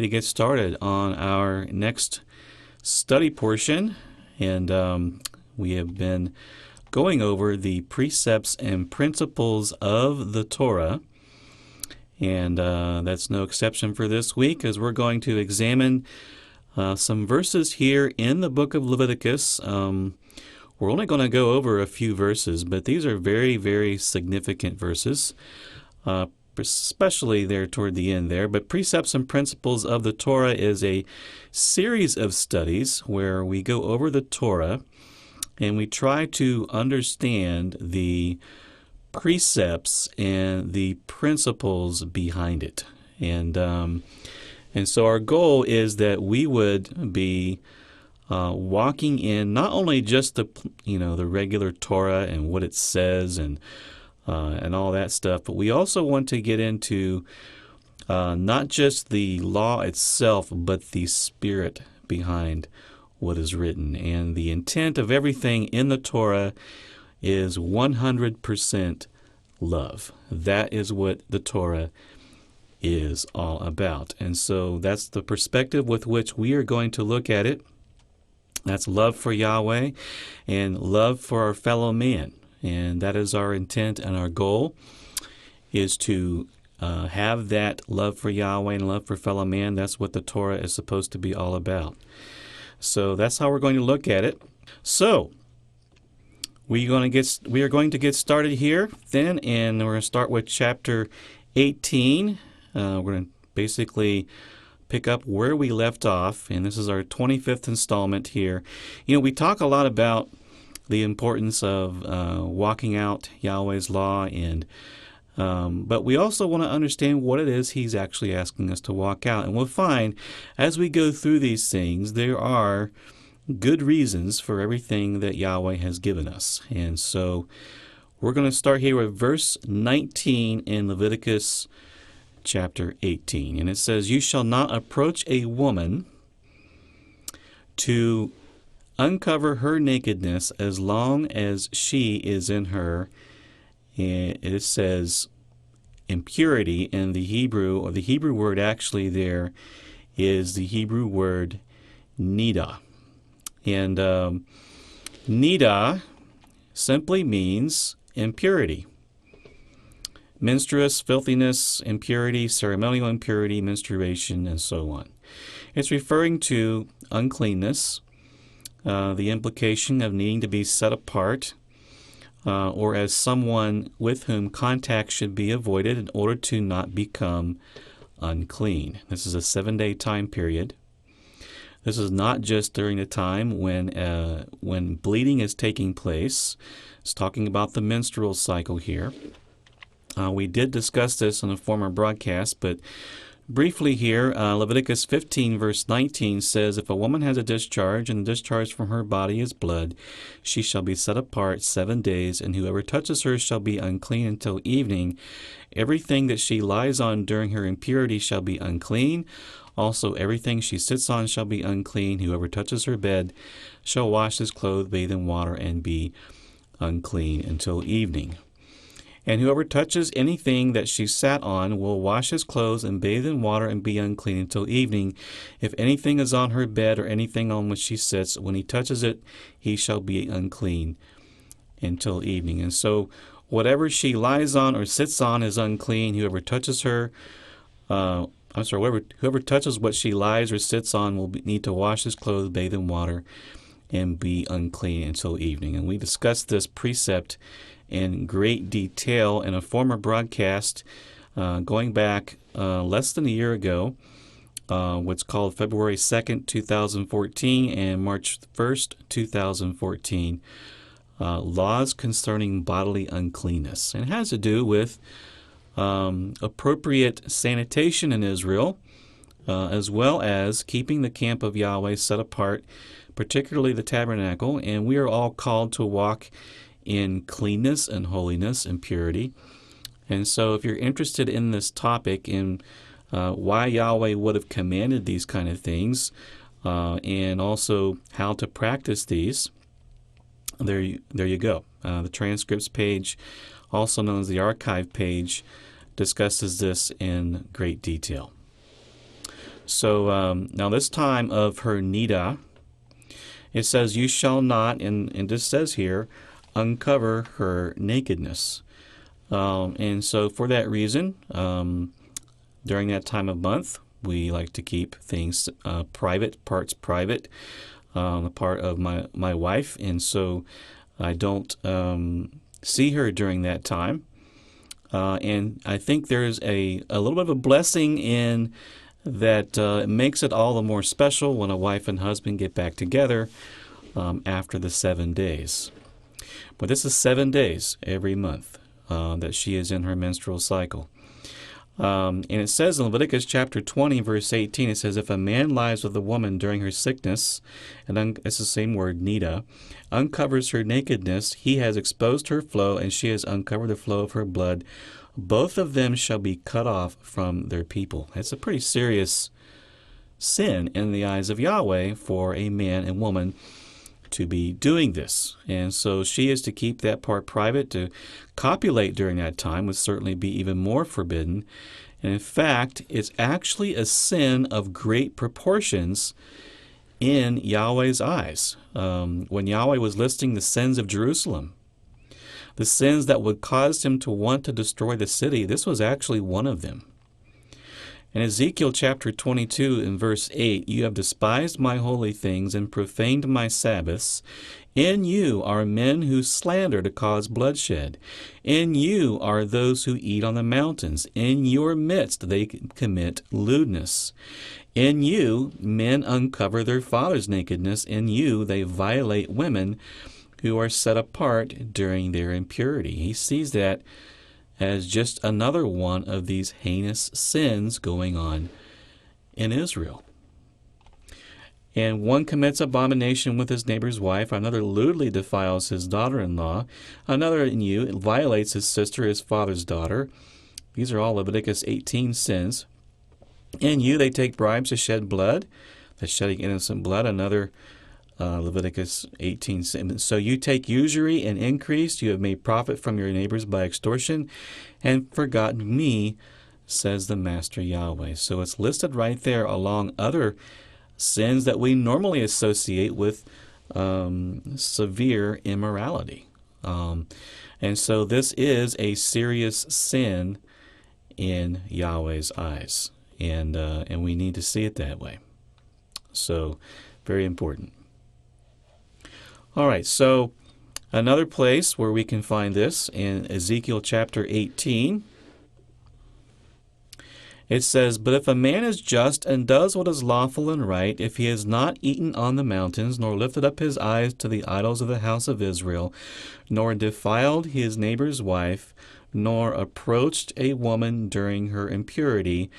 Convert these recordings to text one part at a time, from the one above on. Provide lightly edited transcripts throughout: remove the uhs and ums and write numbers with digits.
to get started on our next study portion, and we have been going over the precepts and principles of the Torah, and that's no exception for this week, as we're going to examine some verses here in the book of Leviticus. We're only going to go over a few verses, but these are very, very significant verses, especially there toward the end there. But Precepts and Principles of the Torah is a series of studies where we go over the Torah and we try to understand the precepts and the principles behind it. And so our goal is that we would be walking in not only just the regular Torah and what it says and all that stuff, but we also want to get into not just the law itself, but the spirit behind what is written. And the intent of everything in the Torah is 100% love. That is what the Torah is all about. And so that's the perspective with which we are going to look at it. That's love for Yahweh and love for our fellow man. And that is our intent, and our goal is to have that love for Yahweh and love for fellow man. That's what the Torah is supposed to be all about. So that's how we're going to look at it. So we are going to get started here then, and we're going to start with chapter 18. We're going to basically pick up where we left off, and this is our 25th installment here. We talk a lot about the importance of walking out Yahweh's law, but we also want to understand what it is He's actually asking us to walk out. And we'll find as we go through these things, there are good reasons for everything that Yahweh has given us. And so we're going to start here with verse 19 in Leviticus chapter 18. And it says, "You shall not approach a woman to uncover her nakedness as long as she is in her," and it says impurity in the Hebrew, or the Hebrew word actually there is the Hebrew word nida. And nida simply means impurity. Menstruous, filthiness, impurity, ceremonial impurity, menstruation, and so on. It's referring to uncleanness, the implication of needing to be set apart, or as someone with whom contact should be avoided in order to not become unclean. This is a 7-day time period. This is not just during the time when bleeding is taking place. It's talking about the menstrual cycle here. We did discuss this in a former broadcast, but briefly here, Leviticus 15 verse 19 says, "If a woman has a discharge, and the discharge from her body is blood, she shall be set apart 7 days, and whoever touches her shall be unclean until evening. Everything that she lies on during her impurity shall be unclean. Also everything she sits on shall be unclean. Whoever touches her bed shall wash his clothes, bathe in water, and be unclean until evening. And whoever touches anything that she sat on will wash his clothes and bathe in water and be unclean until evening. If anything is on her bed or anything on which she sits, when he touches it, he shall be unclean until evening." And so whatever she lies on or sits on is unclean. Whoever touches her, whoever touches what she lies or sits on will need to wash his clothes, bathe in water, and be unclean until evening. And we discussed this precept in great detail in a former broadcast going back less than a year ago, what's called February 2nd, 2014 and March 1st, 2014, laws concerning bodily uncleanness. And it has to do with appropriate sanitation in Israel, as well as keeping the camp of Yahweh set apart, particularly the tabernacle. And we are all called to walk in cleanness and holiness and purity. And so if you're interested in this topic, in why Yahweh would have commanded these kind of things, and also how to practice these, there you go. The transcripts page, also known as the archive page, discusses this in great detail. So now this time of her nida, it says, you shall not, and this says here, uncover her nakedness. And so for that reason, during that time of month, we like to keep things private, parts private, the part of my wife. And so I don't see her during that time. And I think there's a little bit of a blessing in that. It makes it all the more special when a wife and husband get back together after the 7 days. But this is 7 days every month that she is in her menstrual cycle. And it says in Leviticus chapter 20, verse 18, it says, if a man lies with a woman during her sickness, and it's the same word, nida, uncovers her nakedness, he has exposed her flow, and she has uncovered the flow of her blood. Both of them shall be cut off from their people. It's a pretty serious sin in the eyes of Yahweh for a man and woman to be doing this. And so she is to keep that part private. To copulate during that time would certainly be even more forbidden. And in fact, it's actually a sin of great proportions in Yahweh's eyes. When Yahweh was listing the sins of Jerusalem, the sins that would cause him to want to destroy the city, this was actually one of them. In Ezekiel chapter 22 in verse 8, you have despised my holy things and profaned my Sabbaths. In you are men who slander to cause bloodshed. In you are those who eat on the mountains. In your midst they commit lewdness. In you men uncover their father's nakedness. In you they violate women who are set apart during their impurity. He sees that as just another one of these heinous sins going on in Israel. And one commits abomination with his neighbor's wife, another lewdly defiles his daughter-in-law, another in you violates his sister, his father's daughter. These are all Leviticus 18 sins. In you they take bribes to shed blood, that's shedding innocent blood, another Leviticus 18. So you take usury and increase. You have made profit from your neighbors by extortion and forgotten me, says the Master Yahweh. So it's listed right there along other sins that we normally associate with severe immorality. And so this is a serious sin in Yahweh's eyes. And we need to see it that way. So very important. All right, so another place where we can find this in Ezekiel chapter 18. It says, but if a man is just and does what is lawful and right, if he has not eaten on the mountains, nor lifted up his eyes to the idols of the house of Israel, nor defiled his neighbor's wife, nor approached a woman during her impurity,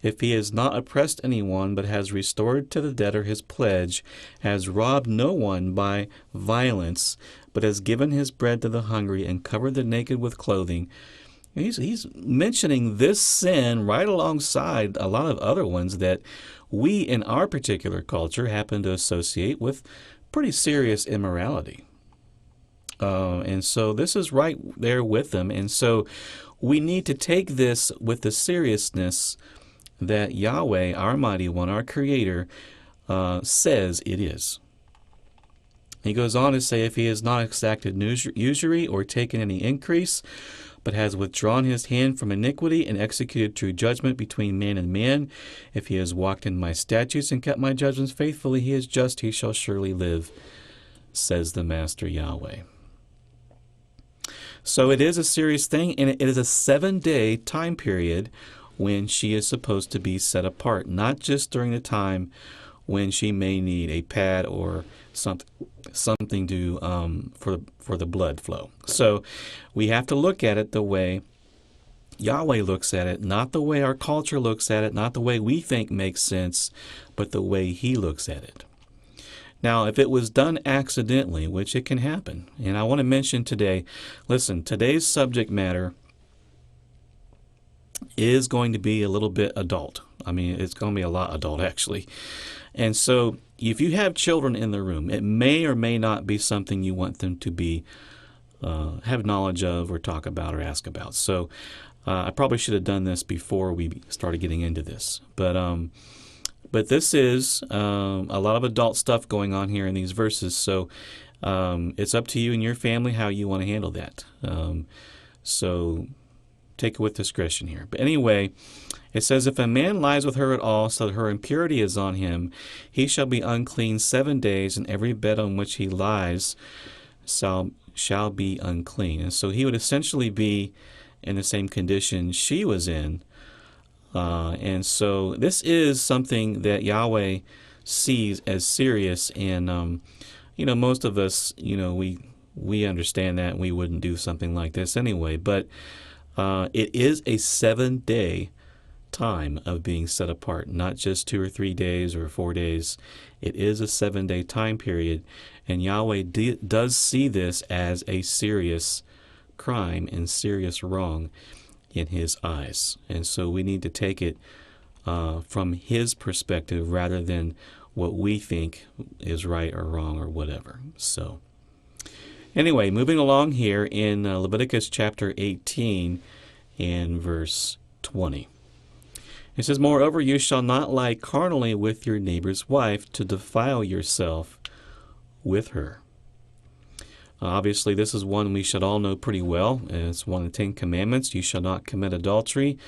if he has not oppressed anyone, but has restored to the debtor his pledge, has robbed no one by violence, but has given his bread to the hungry and covered the naked with clothing. He's mentioning this sin right alongside a lot of other ones that we in our particular culture happen to associate with pretty serious immorality. And so this is right there with them. And so we need to take this with the seriousness that Yahweh, our mighty one, our creator, says it is. He goes on to say, if he has not exacted usury or taken any increase, but has withdrawn his hand from iniquity and executed true judgment between man and man, if he has walked in my statutes and kept my judgments faithfully, he is just, he shall surely live, says the Master Yahweh. So it is a serious thing, and it is a 7-day time period when she is supposed to be set apart, not just during the time when she may need a pad or something to for the blood flow. So we have to look at it the way Yahweh looks at it, not the way our culture looks at it, not the way we think makes sense, but the way He looks at it. Now, if it was done accidentally, which it can happen, and I want to mention today, listen, today's subject matter is going to be a little bit adult. I mean, it's going to be a lot adult, actually. And so if you have children in the room, it may or may not be something you want them to be have knowledge of or talk about or ask about. So I probably should have done this before we started getting into this. But But this is a lot of adult stuff going on here in these verses, so it's up to you and your family how you want to handle that. So take it with discretion here. But anyway, it says, if a man lies with her at all, so that her impurity is on him, he shall be unclean 7 days, and every bed on which he lies shall be unclean. And so he would essentially be in the same condition she was in. And so this is something that Yahweh sees as serious. And, most of us, we understand that, and we wouldn't do something like this anyway. But it is a 7-day time of being set apart, not just 2 or 3 days or 4 days. It is a 7-day time period, and Yahweh does see this as a serious crime and serious wrong in his eyes. And so we need to take it from his perspective rather than what we think is right or wrong or whatever. So anyway, moving along here in Leviticus chapter 18 and verse 20. It says, moreover, you shall not lie carnally with your neighbor's wife to defile yourself with her. Obviously, this is one we should all know pretty well. It's one of the 10 Commandments. You shall not commit adultery.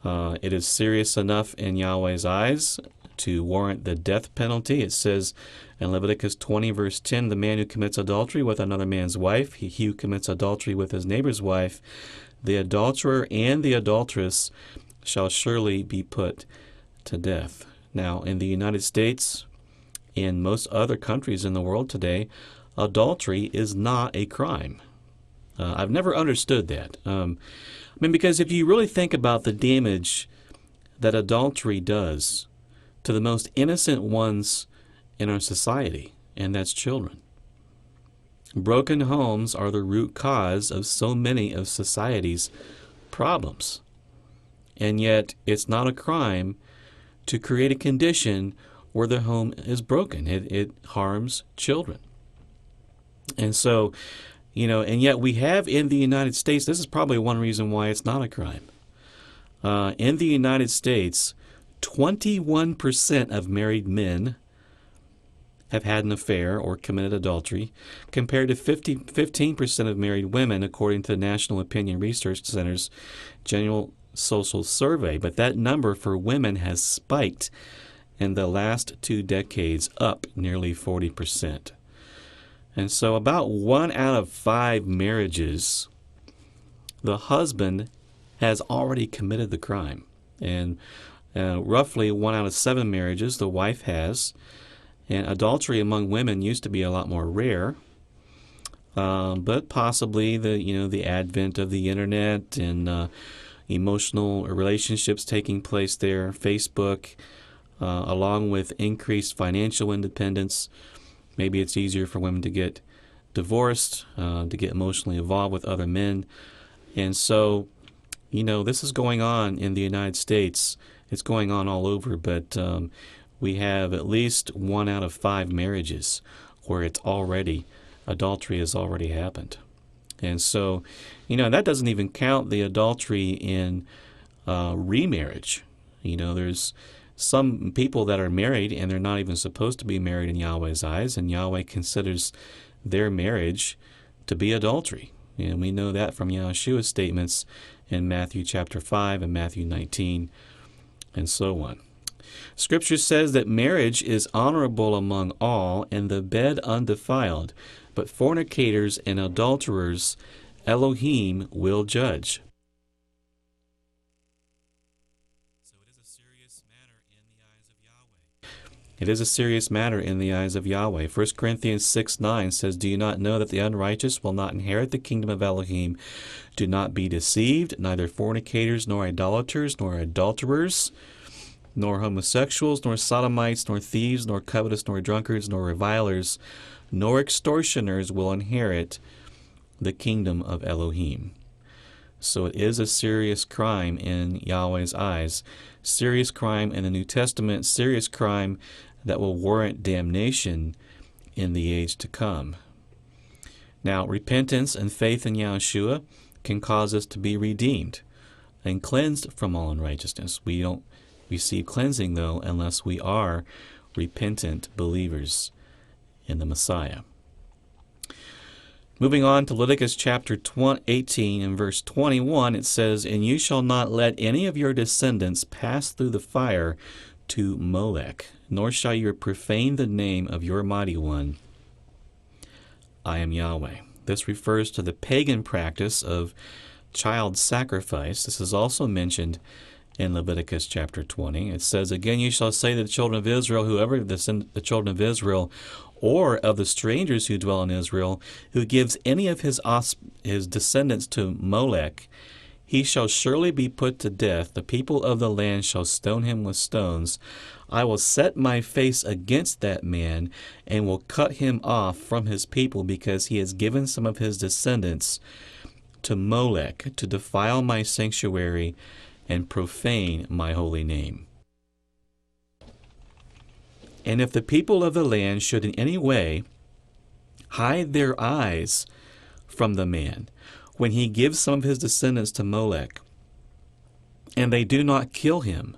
It is serious enough in Yahweh's eyes to warrant the death penalty. It says in Leviticus 20, verse 10, the man who commits adultery with another man's wife, he who commits adultery with his neighbor's wife, the adulterer and the adulteress shall surely be put to death. Now, in the United States, in most other countries in the world today, adultery is not a crime. I've never understood that. Because if you really think about the damage that adultery does to the most innocent ones in our society, and that's children. Broken homes are the root cause of so many of society's problems. And yet, it's not a crime to create a condition where the home is broken. It harms children. And so, and yet we have in the United States, this is probably one reason why it's not a crime. In the United States, 21% of married men have had an affair or committed adultery, compared to 15% of married women, according to the National Opinion Research Center's General Social Survey. But that number for women has spiked in the last 2 decades, up nearly 40%. And so about 1 out of 5 marriages, the husband has already committed the crime. And roughly 1 out of 7 marriages, the wife has. And adultery among women used to be a lot more rare. But possibly the advent of the internet and emotional relationships taking place there, Facebook, along with increased financial independence. Maybe it's easier for women to get divorced, to get emotionally involved with other men. And so, this is going on in the United States. It's going on all over, but we have at least 1 out of 5 marriages where adultery has already happened. And so, that doesn't even count the adultery in remarriage. There's some people that are married and they're not even supposed to be married in Yahweh's eyes, and Yahweh considers their marriage to be adultery. And we know that from Yahshua's statements in Matthew chapter 5 and Matthew 19 and so on. Scripture says that marriage is honorable among all and the bed undefiled, but fornicators and adulterers Elohim will judge. So it is a serious matter in the eyes of Yahweh. It is a serious matter in the eyes of Yahweh. 1 Corinthians 6:9 says, do you not know that the unrighteous will not inherit the kingdom of Elohim? Do not be deceived, neither fornicators, nor idolaters, nor adulterers, nor homosexuals, nor sodomites, nor thieves, nor covetous, nor drunkards, nor revilers, nor extortioners will inherit the kingdom of Elohim. So it is a serious crime in Yahweh's eyes. Serious crime in the New Testament, serious crime that will warrant damnation in the age to come. Now, repentance and faith in Yahshua can cause us to be redeemed and cleansed from all unrighteousness. We receive cleansing, though, unless we are repentant believers in the Messiah. Moving on to Leviticus chapter 18 and verse 21, it says, "And you shall not let any of your descendants pass through the fire to Molech, nor shall you profane the name of your mighty one. I am Yahweh." This refers to the pagan practice of child sacrifice. This is also mentioned in Leviticus chapter 20. It says, "Again you shall say to the children of Israel, whoever the children of Israel or of the strangers who dwell in Israel, who gives any of his descendants to Molech, he shall surely be put to death. The people of the land shall stone him with stones. I will set my face against that man and will cut him off from his people, because he has given some of his descendants to Molech to defile my sanctuary and profane my holy name. And if the people of the land should in any way hide their eyes from the man, when he gives some of his descendants to Molech, and they do not kill him,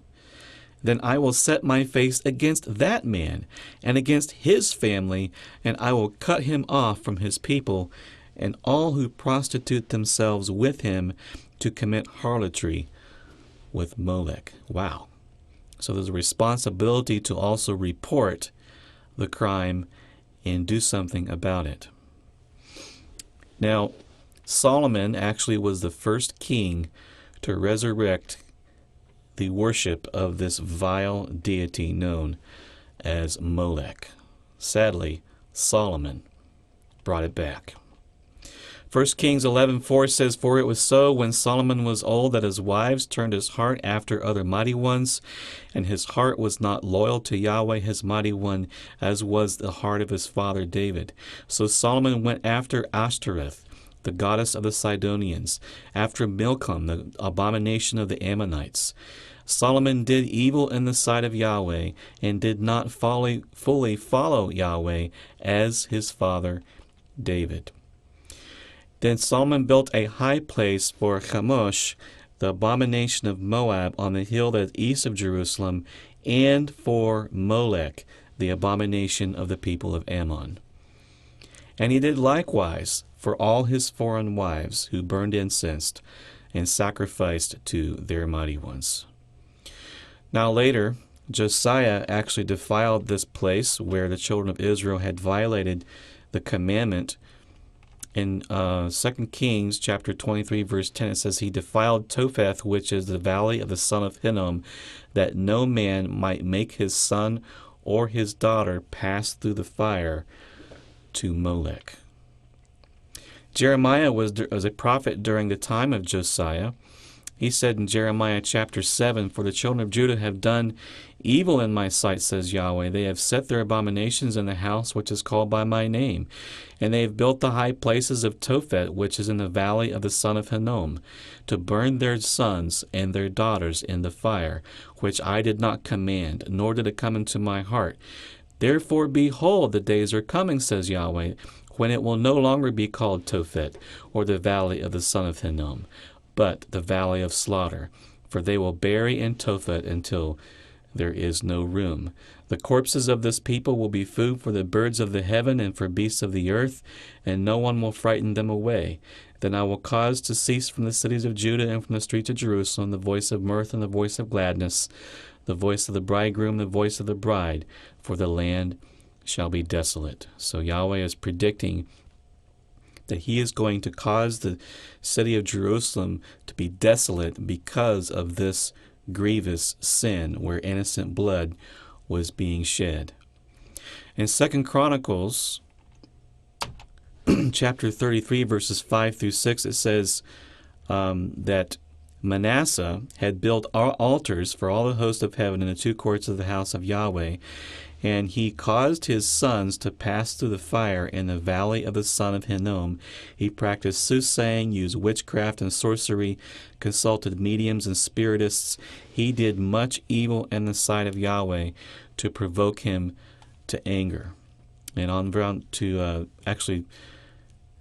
then I will set my face against that man and against his family, and I will cut him off from his people, and all who prostitute themselves with him to commit harlotry with Molech." Wow. So there's a responsibility to also report the crime and do something about it. Now, Solomon actually was the first king to resurrect the worship of this vile deity known as Molech. Sadly, Solomon brought it back. 1 Kings 11:4 says, "For it was so when Solomon was old that his wives turned his heart after other mighty ones, and his heart was not loyal to Yahweh his mighty one, as was the heart of his father David. So Solomon went after Ashtoreth, the goddess of the Sidonians, after Milcom, the abomination of the Ammonites. Solomon did evil in the sight of Yahweh, and did not fully follow Yahweh as his father David. Then Solomon built a high place for Chemosh, the abomination of Moab, on the hill that is east of Jerusalem, and for Molech, the abomination of the people of Ammon. And he did likewise for all his foreign wives who burned incense and sacrificed to their mighty ones." Now later, Josiah actually defiled this place where the children of Israel had violated the commandment. In 2 Kings chapter 23, verse 10, it says, "He defiled Topheth, which is the valley of the son of Hinnom, that no man might make his son or his daughter pass through the fire to Molech." Jeremiah was a prophet during the time of Josiah. He said in Jeremiah chapter 7, "For the children of Judah have done evil in my sight, says Yahweh. They have set their abominations in the house which is called by my name. And they have built the high places of Tophet, which is in the valley of the son of Hinnom, to burn their sons and their daughters in the fire, which I did not command, nor did it come into my heart. Therefore, behold, the days are coming, says Yahweh, when it will no longer be called Tophet, or the valley of the son of Hinnom, but the valley of slaughter. For they will bury in Tophet until there is no room. The corpses of this people will be food for the birds of the heaven and for beasts of the earth, and no one will frighten them away. Then I will cause to cease from the cities of Judah and from the streets of Jerusalem the voice of mirth and the voice of gladness, the voice of the bridegroom, the voice of the bride, for the land shall be desolate." So Yahweh is predicting that he is going to cause the city of Jerusalem to be desolate because of this grievous sin where innocent blood was being shed. In 2 Chronicles chapter 33 verses 5 through 6, it says that Manasseh had built altars for all the host of heaven in the two courts of the house of Yahweh, and he caused his sons to pass through the fire in the valley of the son of Hinnom. He practiced soothsaying, used witchcraft and sorcery, consulted mediums and spiritists. He did much evil in the sight of Yahweh to provoke him to anger. And on down to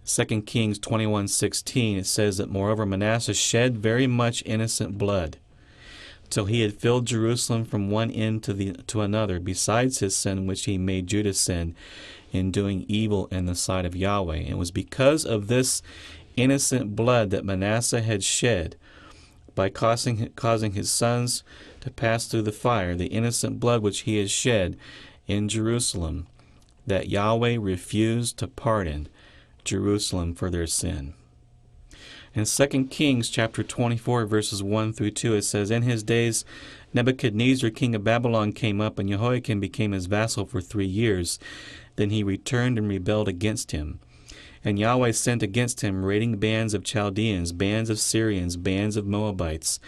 2 Kings 21:16, it says that moreover Manasseh shed very much innocent blood, till he had filled Jerusalem from one end to another, besides his sin which he made Judah sin in doing evil in the sight of Yahweh. And it was because of this innocent blood that Manasseh had shed by causing his sons to pass through the fire, the innocent blood which he had shed in Jerusalem, that Yahweh refused to pardon Jerusalem for their sin. In 2 Kings chapter 24, verses 1 through 2, it says, In his days Nebuchadnezzar, king of Babylon, came up, and Jehoiakim became his vassal for 3 years. Then he returned and rebelled against him. And Yahweh sent against him raiding bands of Chaldeans, bands of Syrians, bands of Moabites,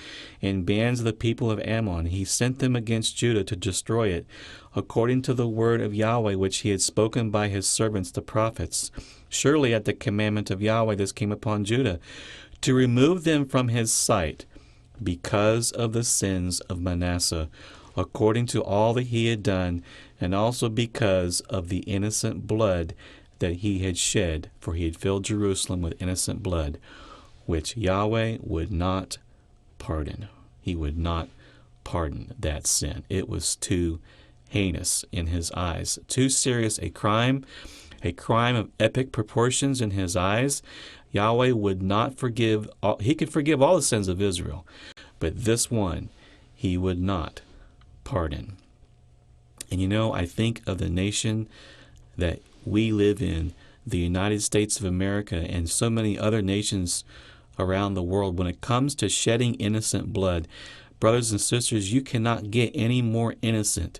and bands of the people of Ammon. He sent them against Judah to destroy it, according to the word of Yahweh which he had spoken by his servants the prophets. Surely at the commandment of Yahweh this came upon Judah, to remove them from his sight, because of the sins of Manasseh, according to all that he had done, and also because of the innocent blood that he had shed, for he had filled Jerusalem with innocent blood, which Yahweh would not pardon. He would not pardon that sin. It was too heinous in his eyes, too serious a crime of epic proportions in his eyes. Yahweh would not forgive. He could forgive all the sins of Israel, but this one he would not pardon. And you know, I think of the nation that we live in, the United States of America, and so many other nations around the world. When it comes to shedding innocent blood, brothers and sisters, you cannot get any more innocent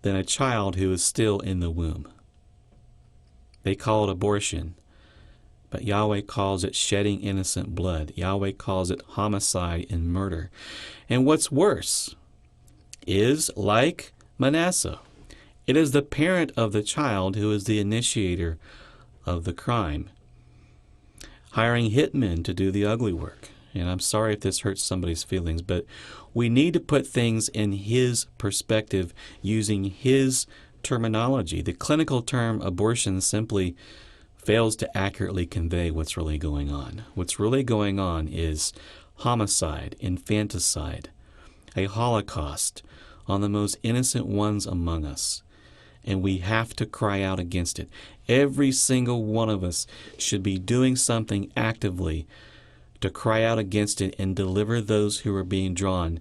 than a child who is still in the womb. They call it abortion, but Yahweh calls it shedding innocent blood. Yahweh calls it homicide and murder. And what's worse is, like Manasseh, it is the parent of the child who is the initiator of the crime, hiring hitmen to do the ugly work. And I'm sorry if this hurts somebody's feelings, but we need to put things in his perspective using his terminology. The clinical term abortion simply fails to accurately convey what's really going on. What's really going on is homicide, infanticide, a holocaust on the most innocent ones among us. And we have to cry out against it. Every single one of us should be doing something actively to cry out against it and deliver those who are being drawn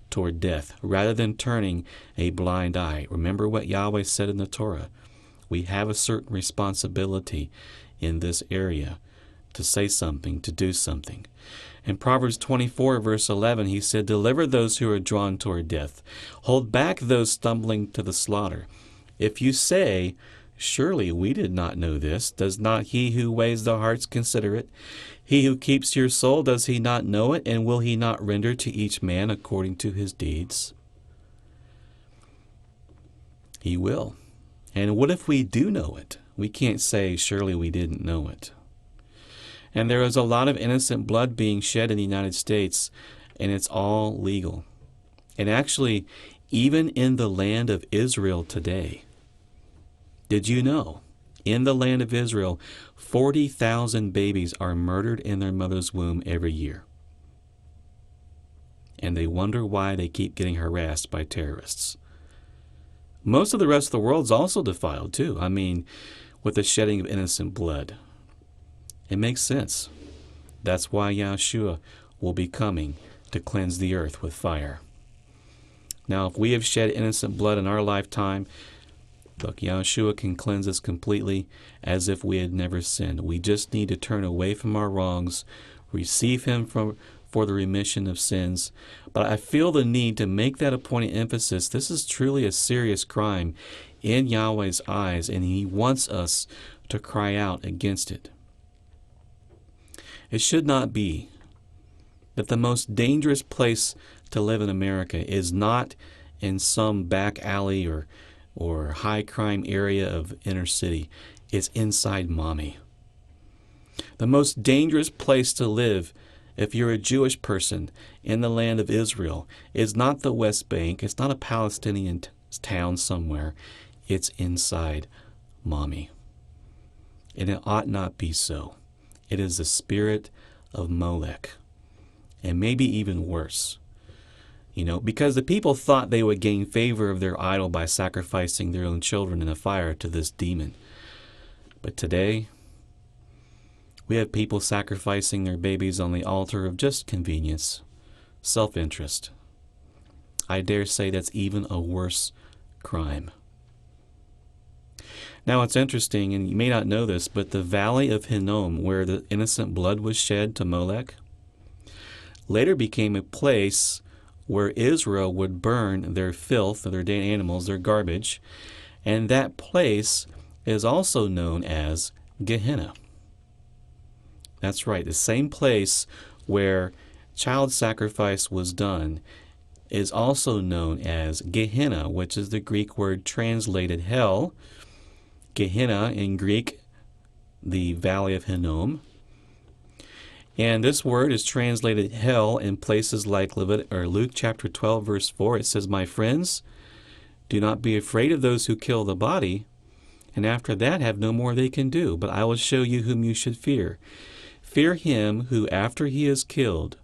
toward death, rather than turning a blind eye. Remember what Yahweh said in the Torah. We have a certain responsibility in this area to say something, to do something. In Proverbs 24, verse 11, he said, Deliver those who are drawn toward death. Hold back those stumbling to the slaughter. If you say, Surely we did not know this, does not he who weighs the hearts consider it? He who keeps your soul, does he not know it? And will he not render to each man according to his deeds? He will. And what if we do know it? We can't say, surely we didn't know it. And there is a lot of innocent blood being shed in the United States, and it's all legal. And actually, even in the land of Israel today, did you know, in the land of Israel, 40,000 babies are murdered in their mother's womb every year. And they wonder why they keep getting harassed by terrorists. Most of the rest of the world is also defiled too. I mean, with the shedding of innocent blood. It makes sense. That's why Yahshua will be coming to cleanse the earth with fire. Now, if we have shed innocent blood in our lifetime, look, Yahshua can cleanse us completely as if we had never sinned. We just need to turn away from our wrongs, receive him for the remission of sins. But I feel the need to make that a point of emphasis. This is truly a serious crime in Yahweh's eyes, and he wants us to cry out against it. It should not be that the most dangerous place to live in America is not in some back alley or high crime area of inner city. It's inside mommy. The most dangerous place to live, if you're a Jewish person in the land of Israel, is not the West Bank. It's not a Palestinian town somewhere. It's inside mommy. And it ought not be so. It is the spirit of Molech. And maybe even worse. because the people thought they would gain favor of their idol by sacrificing their own children in a fire to this demon. But today, we have people sacrificing their babies on the altar of just convenience, self-interest. I dare say that's even a worse crime. Now it's interesting, and you may not know this, but the valley of Hinnom, where the innocent blood was shed to Molech, later became a place where Israel would burn their filth, their dead animals, their garbage, and that place is also known as Gehenna. That's right, the same place where child sacrifice was done is also known as Gehenna, which is the Greek word translated hell. Gehenna in Greek, the valley of Hinnom. And this word is translated hell in places like Luke chapter 12, verse 4. It says, "My friends, do not be afraid of those who kill the body, and after that have no more they can do, but I will show you whom you should fear. Fear him who, after he is killed,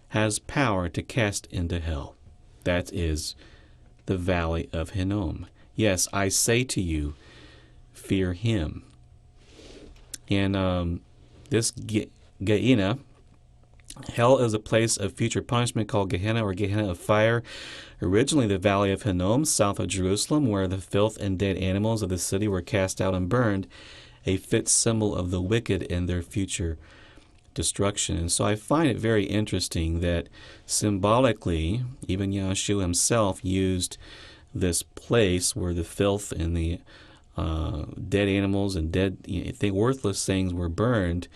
has power to cast into hell." That is the valley of Hinnom. Yes, I say to you, fear him. And this Gehenna, hell is a place of future punishment called Gehenna or Gehenna of fire. Originally the valley of Hinnom, south of Jerusalem, where the filth and dead animals of the city were cast out and burned, a fit symbol of the wicked and their future destruction. And so I find it very interesting that symbolically, even Yahshua himself used this place where the filth and the dead animals and worthless things were burned.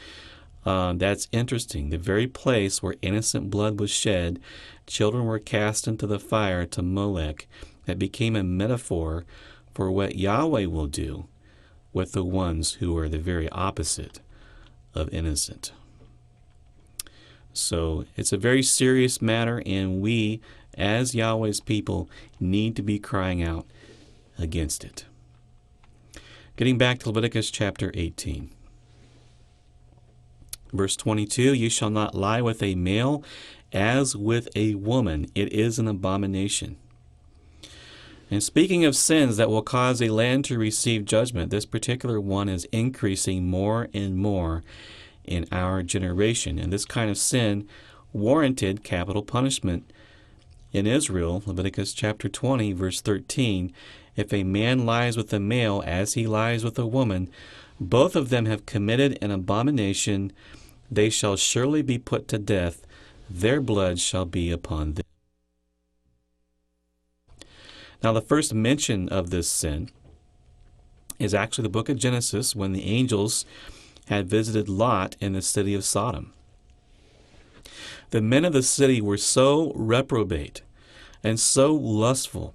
That's interesting. The very place where innocent blood was shed, children were cast into the fire to Molech. That became a metaphor for what Yahweh will do with the ones who are the very opposite of innocent. So it's a very serious matter, and we, as Yahweh's people, need to be crying out against it. Getting back to Leviticus chapter 18. Verse 22, "You shall not lie with a male as with a woman. It is an abomination." And speaking of sins that will cause a land to receive judgment, this particular one is increasing more and more in our generation. And this kind of sin warranted capital punishment in Israel. Leviticus chapter 20, verse 13, "If a man lies with a male as he lies with a woman, both of them have committed an abomination. They shall surely be put to death. Their blood shall be upon them." Now, the first mention of this sin is actually the book of Genesis, when the angels had visited Lot in the city of Sodom. The men of the city were so reprobate and so lustful,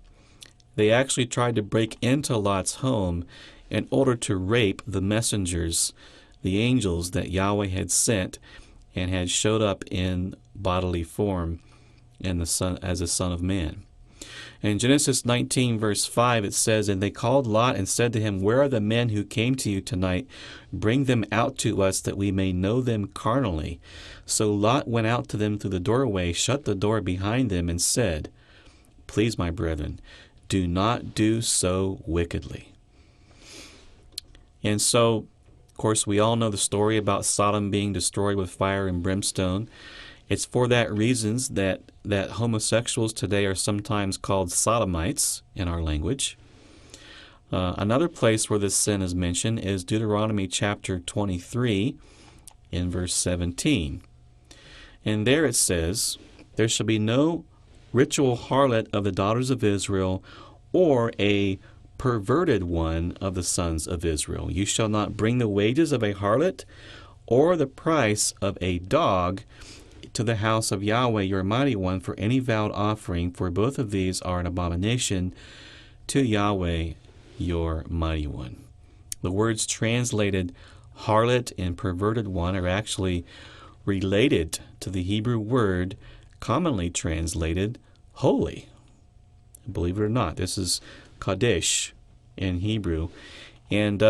they actually tried to break into Lot's home in order to rape the messengers, the angels that Yahweh had sent and had showed up in bodily form as a son of man. In Genesis 19, verse 5, it says, "And they called Lot and said to him, 'Where are the men who came to you tonight? Bring them out to us, that we may know them carnally.' So Lot went out to them through the doorway, shut the door behind them, and said, 'Please, my brethren, do not do so wickedly.'" And so, of course, we all know the story about Sodom being destroyed with fire and brimstone. It's for that reasons that homosexuals today are sometimes called sodomites in our language. Another place where this sin is mentioned is Deuteronomy chapter 23 in verse 17. And there it says, "There shall be no ritual harlot of the daughters of Israel, or a perverted one of the sons of Israel. You shall not bring the wages of a harlot or the price of a dog to the house of Yahweh your mighty one for any vowed offering, for both of these are an abomination to Yahweh your mighty one." The words translated harlot and perverted one are actually related to the Hebrew word commonly translated holy. Believe it or not, this is Kadesh in Hebrew. And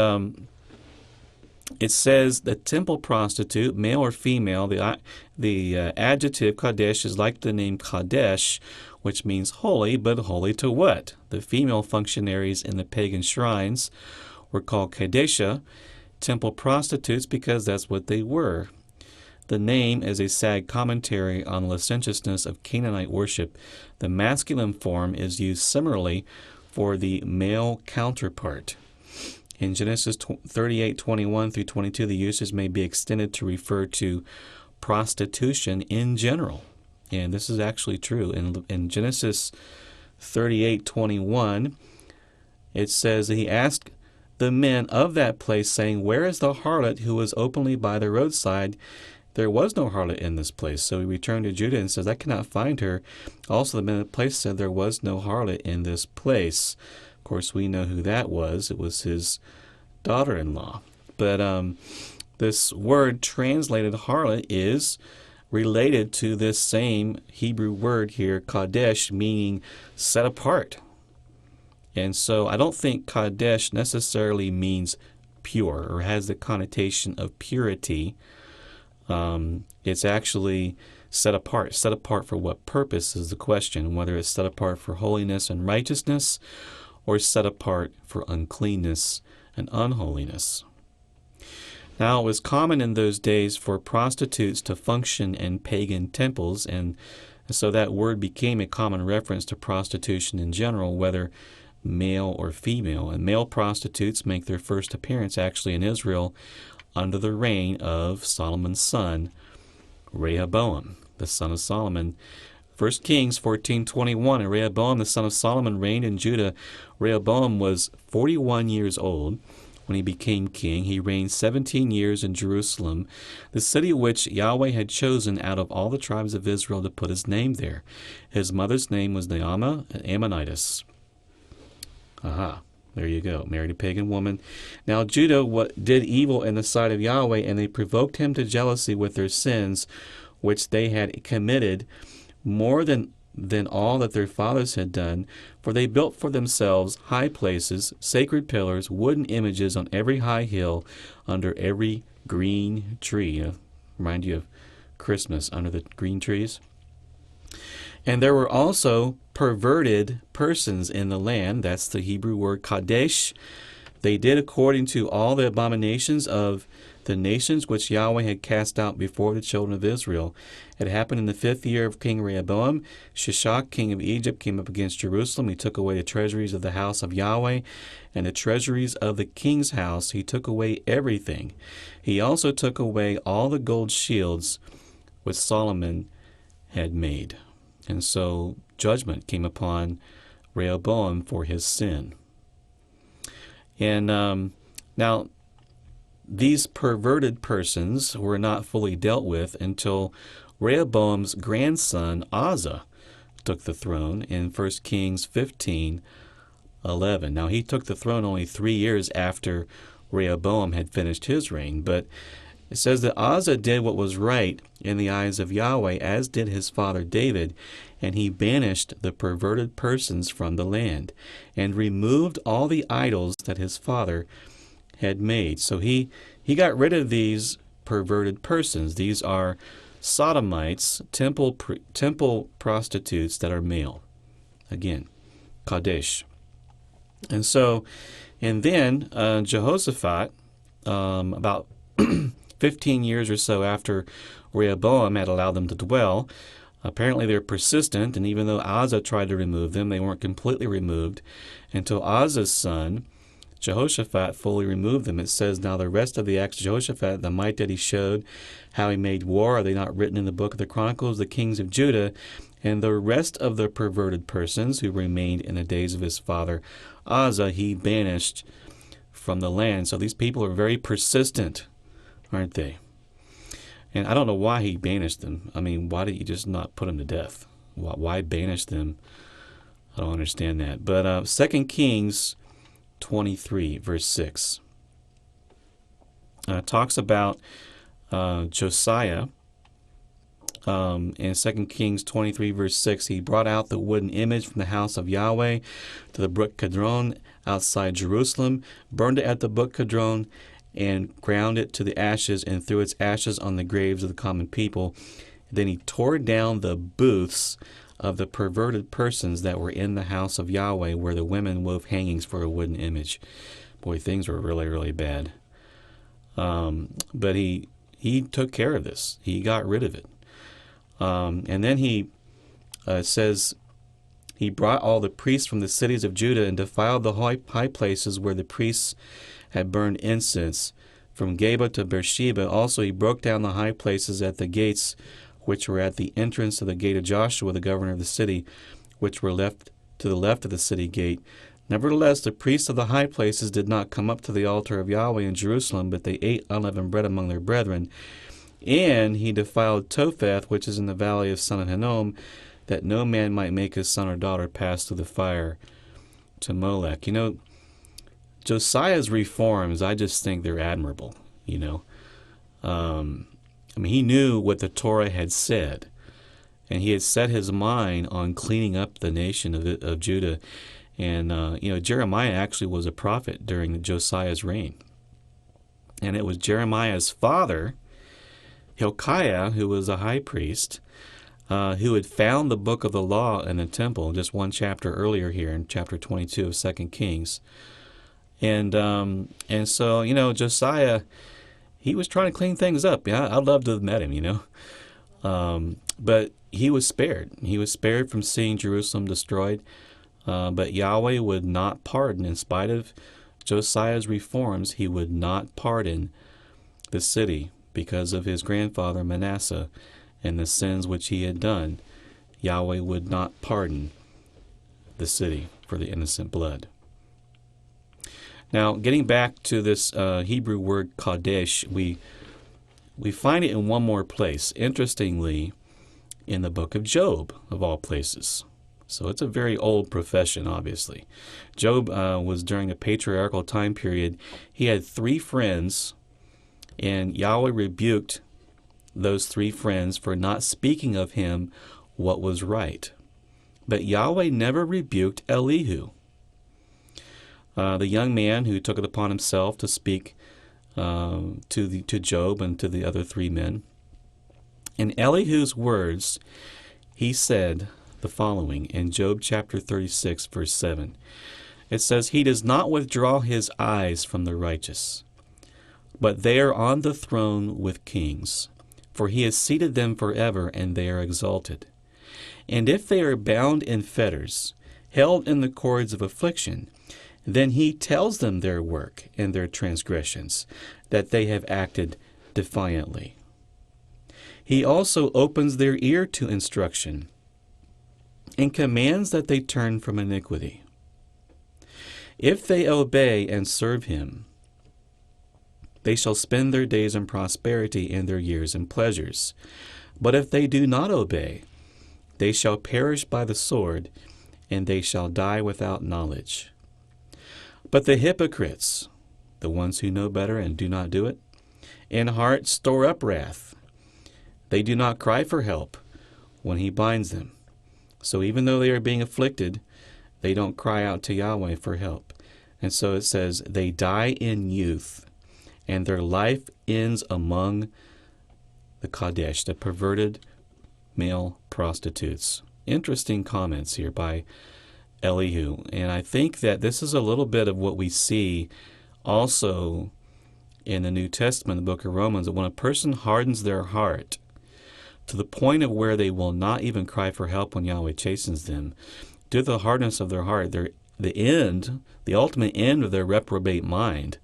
it says the temple prostitute, male or female, the adjective kadesh is like the name Kadesh, which means holy, but holy to what? The female functionaries in the pagan shrines were called kadesha, temple prostitutes, because that's what they were. The name is a sad commentary on the licentiousness of Canaanite worship. The masculine form is used similarly for the male counterpart. In Genesis 38:21 through 22, the usage may be extended to refer to prostitution in general. And this is actually true. In Genesis 38:21, it says that he asked the men of that place, saying, "Where is the harlot who was openly by the roadside?" There was no harlot in this place. So he returned to Judah and says, "I cannot find her." Also, the men of the place said there was no harlot in this place. Of course, we know who that was. It was his daughter-in-law. But this word translated harlot is related to this same Hebrew word here, kadesh, meaning set apart. And so I don't think kadesh necessarily means pure or has the connotation of purity. It's actually set apart. Set apart for what purpose is the question, whether it's set apart for holiness and righteousness or set apart for uncleanness and unholiness. Now, it was common in those days for prostitutes to function in pagan temples, and so that word became a common reference to prostitution in general, whether male or female. And male prostitutes make their first appearance actually in Israel under the reign of Solomon's son, Rehoboam, the son of Solomon. 1 Kings 14:21, and Rehoboam, the son of Solomon, reigned in Judah. Rehoboam was 41 years old when he became king. He reigned 17 years in Jerusalem, the city which Yahweh had chosen out of all the tribes of Israel to put his name there. His mother's name was Naamah, an Ammonitess. Aha, there you go, married a pagan woman. Now Judah did evil in the sight of Yahweh, and they provoked him to jealousy with their sins, which they had committed, more than all that their fathers had done, for they built for themselves high places, sacred pillars, wooden images on every high hill, under every green tree. Remind you of Christmas, under the green trees. And there were also perverted persons in the land. That's the Hebrew word kadesh. They did according to all the abominations of the nations which Yahweh had cast out before the children of Israel. It happened in the 5th year of King Rehoboam. Shishak, king of Egypt, came up against Jerusalem. He took away the treasuries of the house of Yahweh and the treasuries of the king's house. He took away everything. He also took away all the gold shields which Solomon had made. And so judgment came upon Rehoboam for his sin. And now, these perverted persons were not fully dealt with until Rehoboam's grandson, Asa, took the throne in 1 Kings 15:11. Now, he took the throne only 3 years after Rehoboam had finished his reign, but it says that Asa did what was right in the eyes of Yahweh, as did his father David, and he banished the perverted persons from the land and removed all the idols that his father had made. So he got rid of these perverted persons. These are sodomites, temple prostitutes that are male. Again, Kadesh. And then Jehoshaphat, about 15 years or so after Rehoboam had allowed them to dwell, apparently they're persistent, and even though Asa tried to remove them, they weren't completely removed until Asa's son, Jehoshaphat, fully removed them. It says, now the rest of the acts of Jehoshaphat, the might that he showed, how he made war, are they not written in the book of the Chronicles, the kings of Judah, and the rest of the perverted persons who remained in the days of his father Asa, he banished from the land. So these people are very persistent, aren't they? And I don't know why he banished them. I mean, why did you just not put them to death? Why banish them? I don't understand that. But 2 Kings 23, verse 6, talks about Josiah. In 2 Kings 23, verse 6, he brought out the wooden image from the house of Yahweh to the brook Kidron outside Jerusalem, burned it at the brook Kidron, and ground it to the ashes and threw its ashes on the graves of the common people. Then he tore down the booths of the perverted persons that were in the house of Yahweh, where the women wove hangings for a wooden image. Boy, things were really, really bad. But he took care of this. He got rid of it. And then he says, he brought all the priests from the cities of Judah and defiled the high places where the priests had burned incense, from Geba to Beersheba. Also he broke down the high places at the gates, which were at the entrance of the gate of Joshua, the governor of the city, which were left to the left of the city gate. Nevertheless, the priests of the high places did not come up to the altar of Yahweh in Jerusalem, but they ate unleavened bread among their brethren. And he defiled Topheth, which is in the valley of Son of Hinnom, that no man might make his son or daughter pass through the fire to Molech. Josiah's reforms, I just think they're admirable, he knew what the Torah had said, and he had set his mind on cleaning up the nation of Judah. And, Jeremiah actually was a prophet during Josiah's reign. And it was Jeremiah's father, Hilkiah, who was a high priest, who had found the book of the law in the temple, just one chapter earlier here in chapter 22 of 2 Kings. And so, Josiah, he was trying to clean things up. Yeah, I'd love to have met him, but he was spared. He was spared from seeing Jerusalem destroyed. But Yahweh would not pardon. In spite of Josiah's reforms, he would not pardon the city because of his grandfather Manasseh and the sins which he had done. Yahweh would not pardon the city for the innocent blood. Now, getting back to this Hebrew word Kadesh, we find it in one more place. Interestingly, in the book of Job, of all places. So it's a very old profession, obviously. Job was during a patriarchal time period. He had 3 friends, and Yahweh rebuked those 3 friends for not speaking of him what was right. But Yahweh never rebuked Elihu, the young man who took it upon himself to speak to Job and to the other 3 men. In Elihu's words, he said the following in Job chapter 36, verse 7. It says, "He does not withdraw his eyes from the righteous, but they are on the throne with kings, for he has seated them forever, and they are exalted. And if they are bound in fetters, held in the cords of affliction, then he tells them their work and their transgressions, that they have acted defiantly. He also opens their ear to instruction, and commands that they turn from iniquity. If they obey and serve him, they shall spend their days in prosperity and their years in pleasures. But if they do not obey, they shall perish by the sword, and they shall die without knowledge. But the hypocrites, the ones who know better and do not do it, in heart store up wrath. They do not cry for help when he binds them. So even though they are being afflicted, they don't cry out to Yahweh for help. And so it says, they die in youth, and their life ends among the Kadesh, the perverted male prostitutes. Interesting comments here by Elihu. And I think that this is a little bit of what we see also in the New Testament, the book of Romans, that when a person hardens their heart to the point of where they will not even cry for help when Yahweh chastens them, due to the hardness of their heart, the ultimate end of their reprobate mind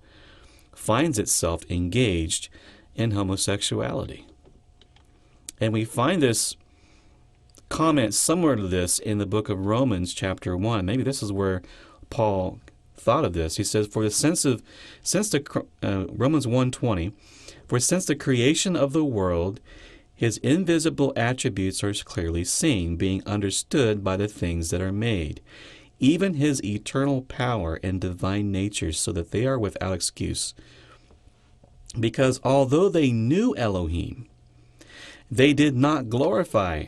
finds itself engaged in homosexuality. And we find this comment similar to this in the book of Romans chapter 1. Maybe this is where Paul thought of this. He says, Romans 1:20, for since the creation of the world, his invisible attributes are clearly seen, being understood by the things that are made, even his eternal power and divine nature, so that they are without excuse. Because although they knew Elohim, they did not glorify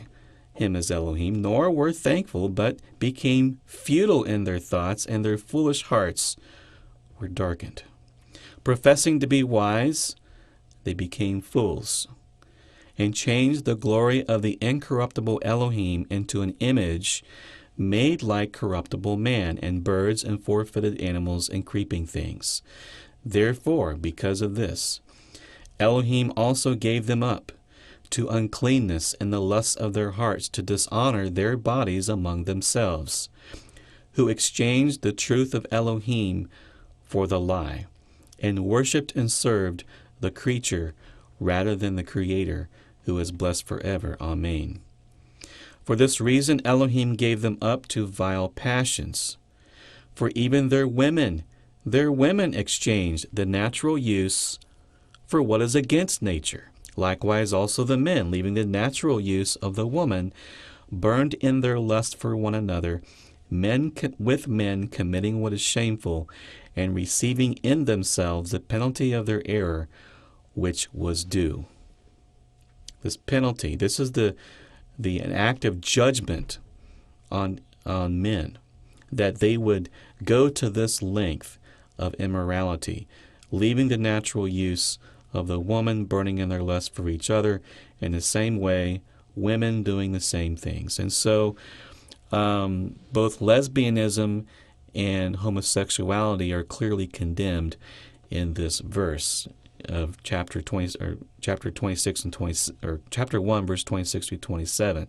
him as Elohim, nor were thankful, but became futile in their thoughts, and their foolish hearts were darkened. Professing to be wise, they became fools, and changed the glory of the incorruptible Elohim into an image made like corruptible man, and birds, and four-footed animals, and creeping things. Therefore, because of this, Elohim also gave them up to uncleanness in the lusts of their hearts, to dishonor their bodies among themselves, who exchanged the truth of Elohim for the lie, and worshipped and served the creature rather than the Creator, who is blessed forever. Amen. For this reason Elohim gave them up to vile passions. For even their women exchanged the natural use for what is against nature. Likewise also the men, leaving the natural use of the woman, burned in their lust for one another, men committing what is shameful, and receiving in themselves the penalty of their error, which was due. This penalty, this is an act of judgment on men, that they would go to this length of immorality, leaving the natural use of the woman, burning in their lust for each other. In the same way, women doing the same things. And so both lesbianism and homosexuality are clearly condemned in this verse of chapter 26 and 20, or chapter 1, verse 26 through 27.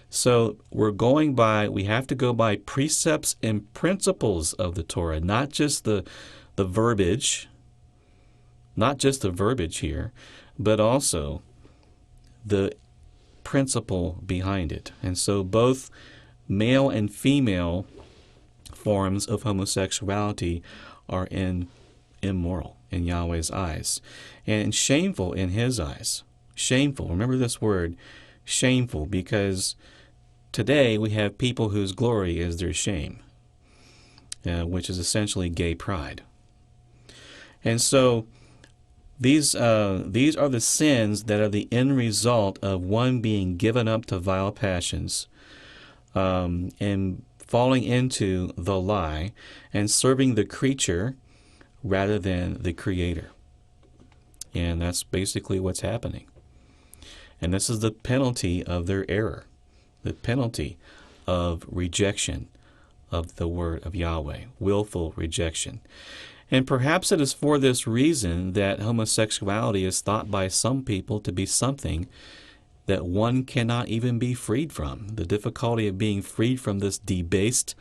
So we have to go by precepts and principles of the Torah, not just the verbiage, here, but also the principle behind it. And so both male and female forms of homosexuality are immoral in Yahweh's eyes, and shameful in His eyes. Shameful. Remember this word, shameful, because today we have people whose glory is their shame, which is essentially gay pride. And so these are the sins that are the end result of one being given up to vile passions, and falling into the lie, and serving the creature rather than the Creator. And that's basically what's happening. And this is the penalty of their error, the penalty of rejection of the word of Yahweh, willful rejection. And perhaps it is for this reason that homosexuality is thought by some people to be something that one cannot even be freed from. The difficulty of being freed from this debased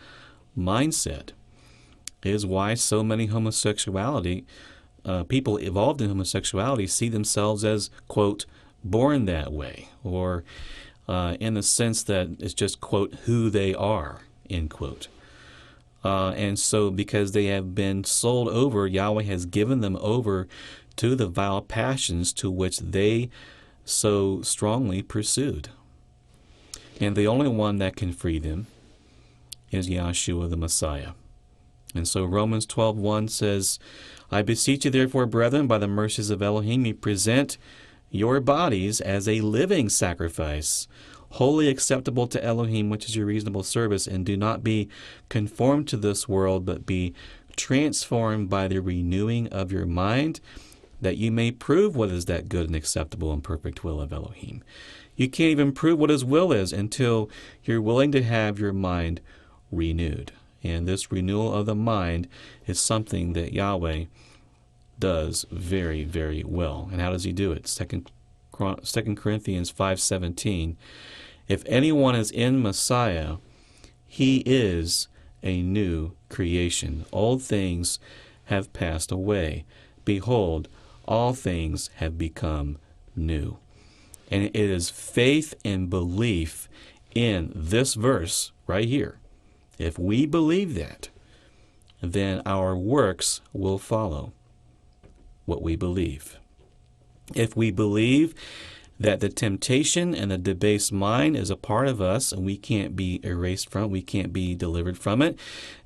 mindset is why so many people involved in homosexuality see themselves as, quote, born that way, or in the sense that it's just, quote, who they are, end quote. And so because they have been sold over, Yahweh has given them over to the vile passions to which they so strongly pursued. And the only one that can free them is Yahshua the Messiah. And so Romans 12:1 says, I beseech you therefore, brethren, by the mercies of Elohim, you present your bodies as a living sacrifice, wholly acceptable to Elohim, which is your reasonable service, and do not be conformed to this world, but be transformed by the renewing of your mind, that you may prove what is that good and acceptable and perfect will of Elohim. You can't even prove what His will is until you're willing to have your mind renewed. And this renewal of the mind is something that Yahweh does very, very well. And how does He do it? 2 Corinthians 5:17. If anyone is in Messiah, he is a new creation. Old things have passed away. Behold, all things have become new. And it is faith and belief in this verse right here. If we believe that, then our works will follow what we believe. If we believe that the temptation and the debased mind is a part of us and we can't be erased from it, we can't be delivered from it,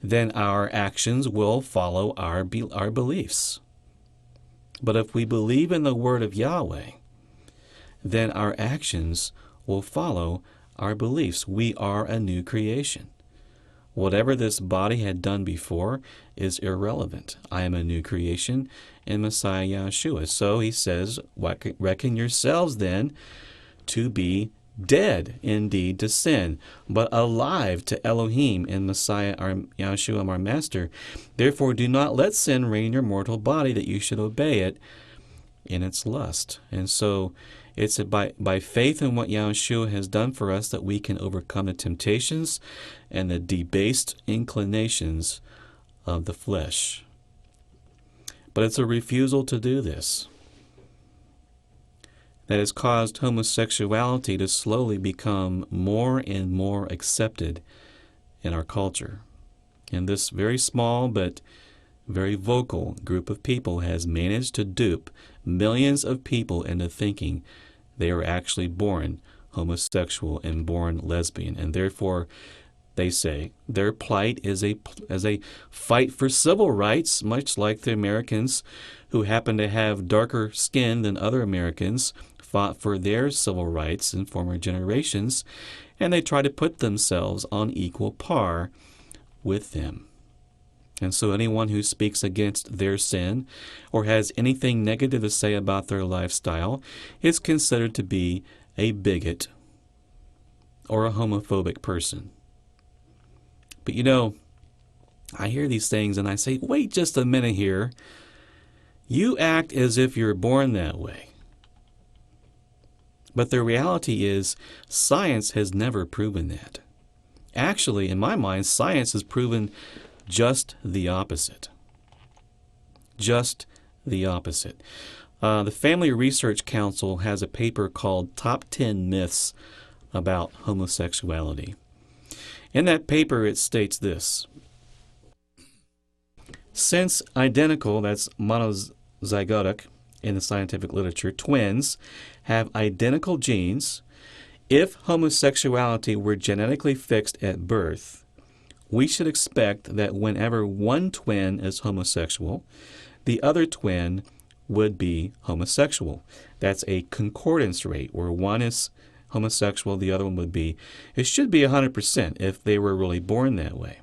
then our actions will follow our beliefs. But if we believe in the word of Yahweh, then our actions will follow our beliefs. We are a new creation. Whatever this body had done before is irrelevant. I am a new creation in Messiah Yahshua. So he says, reckon yourselves then to be dead indeed to sin, but alive to Elohim in Messiah our Yahshua our Master. Therefore do not let sin reign in your mortal body, that you should obey it in its lust. And so it's by faith in what Yahshua has done for us that we can overcome the temptations and the debased inclinations of the flesh. But it's a refusal to do this that has caused homosexuality to slowly become more and more accepted in our culture. And this very small but very vocal group of people has managed to dupe millions of people into thinking they are actually born homosexual and born lesbian, and therefore they say their plight is a fight for civil rights, much like the Americans who happen to have darker skin than other Americans fought for their civil rights in former generations, and they try to put themselves on equal par with them. And so anyone who speaks against their sin or has anything negative to say about their lifestyle is considered to be a bigot or a homophobic person. But I hear these things and I say, wait just a minute here. You act as if you're born that way. But the reality is, science has never proven that. Actually, in my mind, science has proven just the opposite. Just the opposite. The Family Research Council has a paper called Top 10 Myths about Homosexuality. In that paper, it states this: since identical, that's monozygotic in the scientific literature, twins have identical genes, if homosexuality were genetically fixed at birth, we should expect that whenever one twin is homosexual, the other twin would be homosexual. That's a concordance rate, where one is homosexual, the other one would be. It should be 100% if they were really born that way.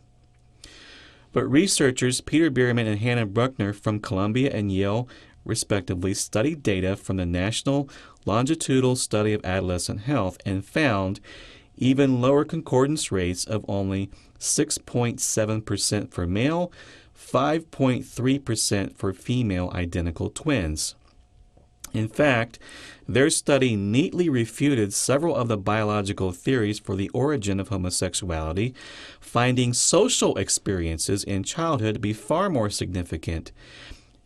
But researchers Peter Bierman and Hannah Bruckner from Columbia and Yale, respectively, studied data from the National Longitudinal Study of Adolescent Health and found even lower concordance rates of only 6.7% for male, 5.3% for female identical twins. In fact, their study neatly refuted several of the biological theories for the origin of homosexuality, finding social experiences in childhood to be far more significant.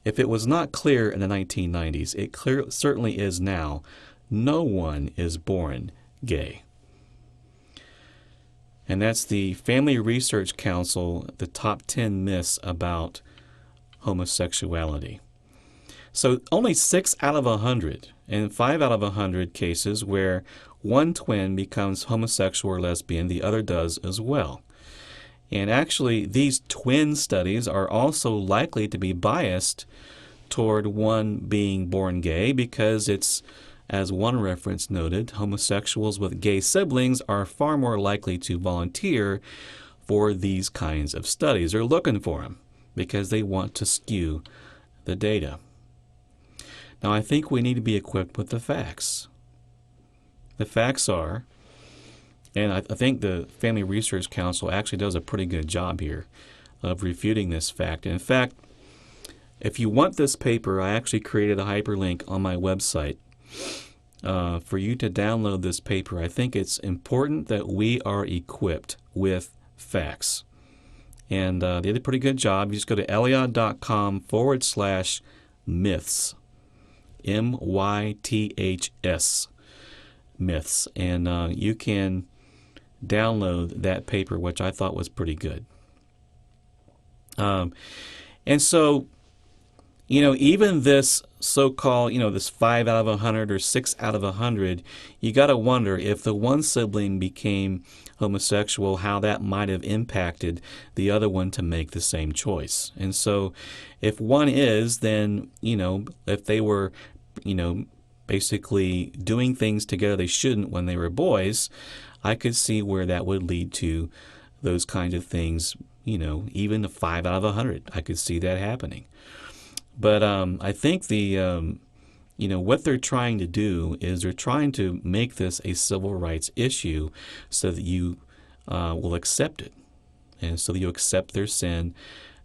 If it was not clear in the 1990s, it certainly is now. No one is born gay. And that's the Family Research Council, the top 10 myths about homosexuality. So only 6 out of 100 and 5 out of 100 cases where one twin becomes homosexual or lesbian, the other does as well. And actually, these twin studies are also likely to be biased toward one being born gay because it's, as one reference noted, homosexuals with gay siblings are far more likely to volunteer for these kinds of studies. They're looking for them because they want to skew the data. Now, I think we need to be equipped with the facts. The facts are, and I think the Family Research Council actually does a pretty good job here of refuting this fact. In fact, if you want this paper, I actually created a hyperlink on my website for you to download this paper. I think it's important that we are equipped with facts. And they did a pretty good job. You just go to EliYah.com/myths. MYTHS. Myths. And you can download that paper, which I thought was pretty good. And so, even this so-called, this 5 out of 100 or 6 out of 100, you got to wonder if the one sibling became homosexual, how that might have impacted the other one to make the same choice. And so if one is, then, if they were, basically doing things together they shouldn't when they were boys, I could see where that would lead to those kinds of things, even a 5 out of 100, I could see that happening. But I think what they're trying to do is they're trying to make this a civil rights issue so that you will accept it, and so that you accept their sin,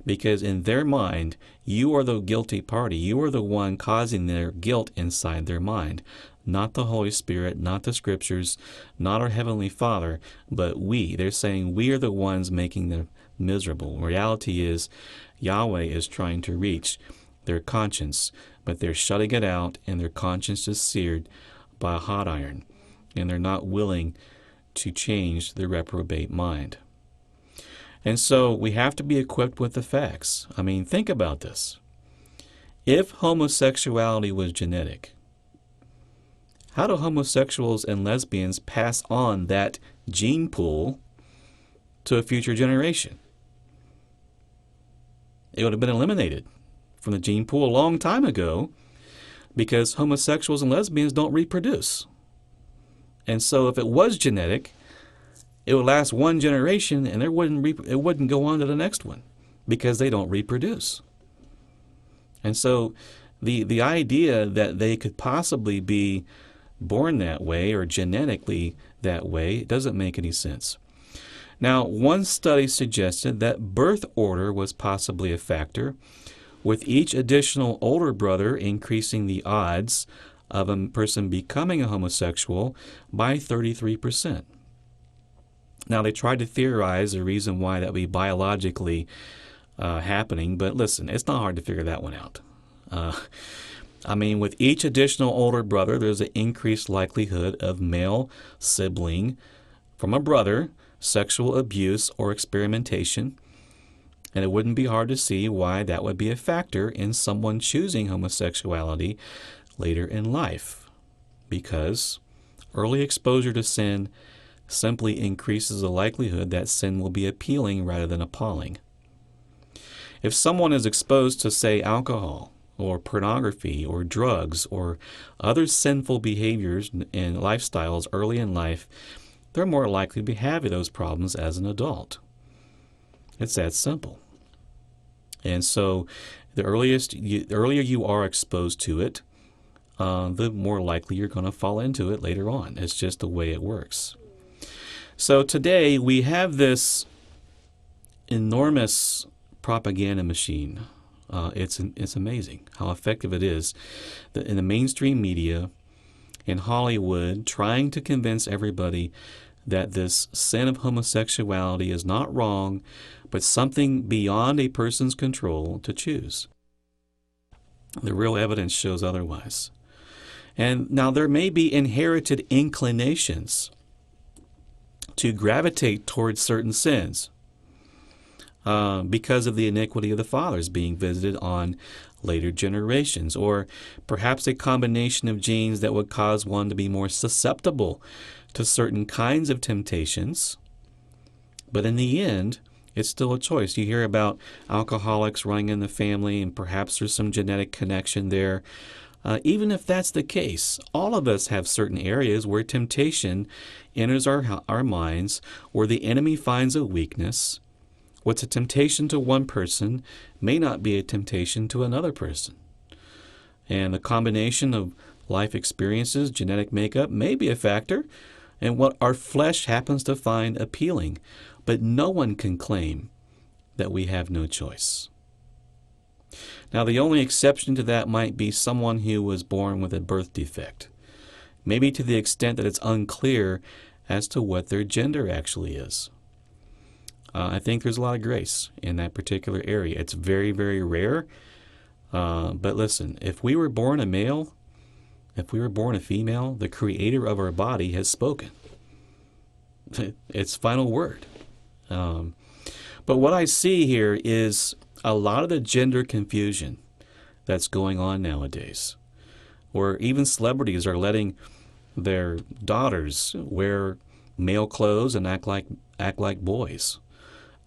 because in their mind, you are the guilty party. You are the one causing their guilt inside their mind. Not the Holy Spirit, not the Scriptures, not our Heavenly Father, but we. They're saying we are the ones making them miserable. Reality is Yahweh is trying to reach their conscience, but they're shutting it out, and their conscience is seared by a hot iron, and they're not willing to change the reprobate mind. And so we have to be equipped with the facts. I mean, think about this. If homosexuality was genetic, how do homosexuals and lesbians pass on that gene pool to a future generation? It would have been eliminated from the gene pool a long time ago, because homosexuals and lesbians don't reproduce. And so if it was genetic, it would last one generation, and it wouldn't go on to the next one, because they don't reproduce. And so the idea that they could possibly be born that way or genetically that way doesn't make any sense. Now, one study suggested that birth order was possibly a factor, with each additional older brother increasing the odds of a person becoming a homosexual by 33%. Now, they tried to theorize the reason why that would be biologically happening, but listen, it's not hard to figure that one out. With each additional older brother, there's an increased likelihood of male sibling from a brother, sexual abuse, or experimentation. And it wouldn't be hard to see why that would be a factor in someone choosing homosexuality later in life, because early exposure to sin simply increases the likelihood that sin will be appealing rather than appalling. If someone is exposed to, say, alcohol or pornography or drugs or other sinful behaviors and lifestyles early in life, they're more likely to be having those problems as an adult. It's that simple. And so the earlier you are exposed to it, the more likely you're going to fall into it later on. It's just the way it works. So today we have this enormous propaganda machine. It's amazing how effective it is in the mainstream media, in Hollywood, trying to convince everybody that this sin of homosexuality is not wrong, but something beyond a person's control to choose. The real evidence shows otherwise. And now there may be inherited inclinations to gravitate towards certain sins because of the iniquity of the fathers being visited on later generations, or perhaps a combination of genes that would cause one to be more susceptible to certain kinds of temptations. But in the end, it's still a choice. You hear about alcoholics running in the family, and perhaps there's some genetic connection there. Even if that's the case, all of us have certain areas where temptation enters our minds, where the enemy finds a weakness. What's a temptation to one person may not be a temptation to another person. And the combination of life experiences, genetic makeup may be a factor, and what our flesh happens to find appealing. But no one can claim that we have no choice. Now, the only exception to that might be someone who was born with a birth defect, maybe to the extent that it's unclear as to what their gender actually is. I think there's a lot of grace in that particular area. It's very, very rare. But listen, if we were born a male, if we were born a female, the creator of our body has spoken. It's final word. But what I see here is a lot of the gender confusion that's going on nowadays, where even celebrities are letting their daughters wear male clothes and act like boys.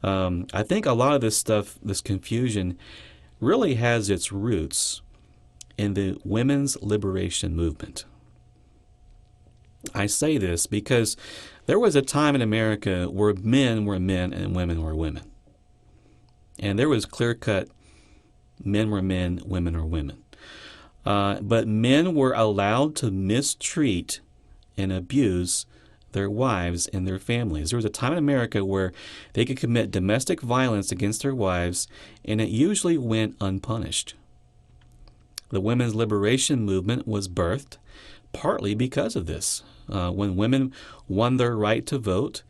I think a lot of this stuff, this confusion, really has its roots in the women's liberation movement. I say this because There was a time in America where men were men and women were women. And there was clear-cut men were men, women are women. But men were allowed to mistreat and abuse their wives and their families. There was a time in America where they could commit domestic violence against their wives, and it usually went unpunished. The women's liberation movement was birthed partly because of this. When women won their right to vote,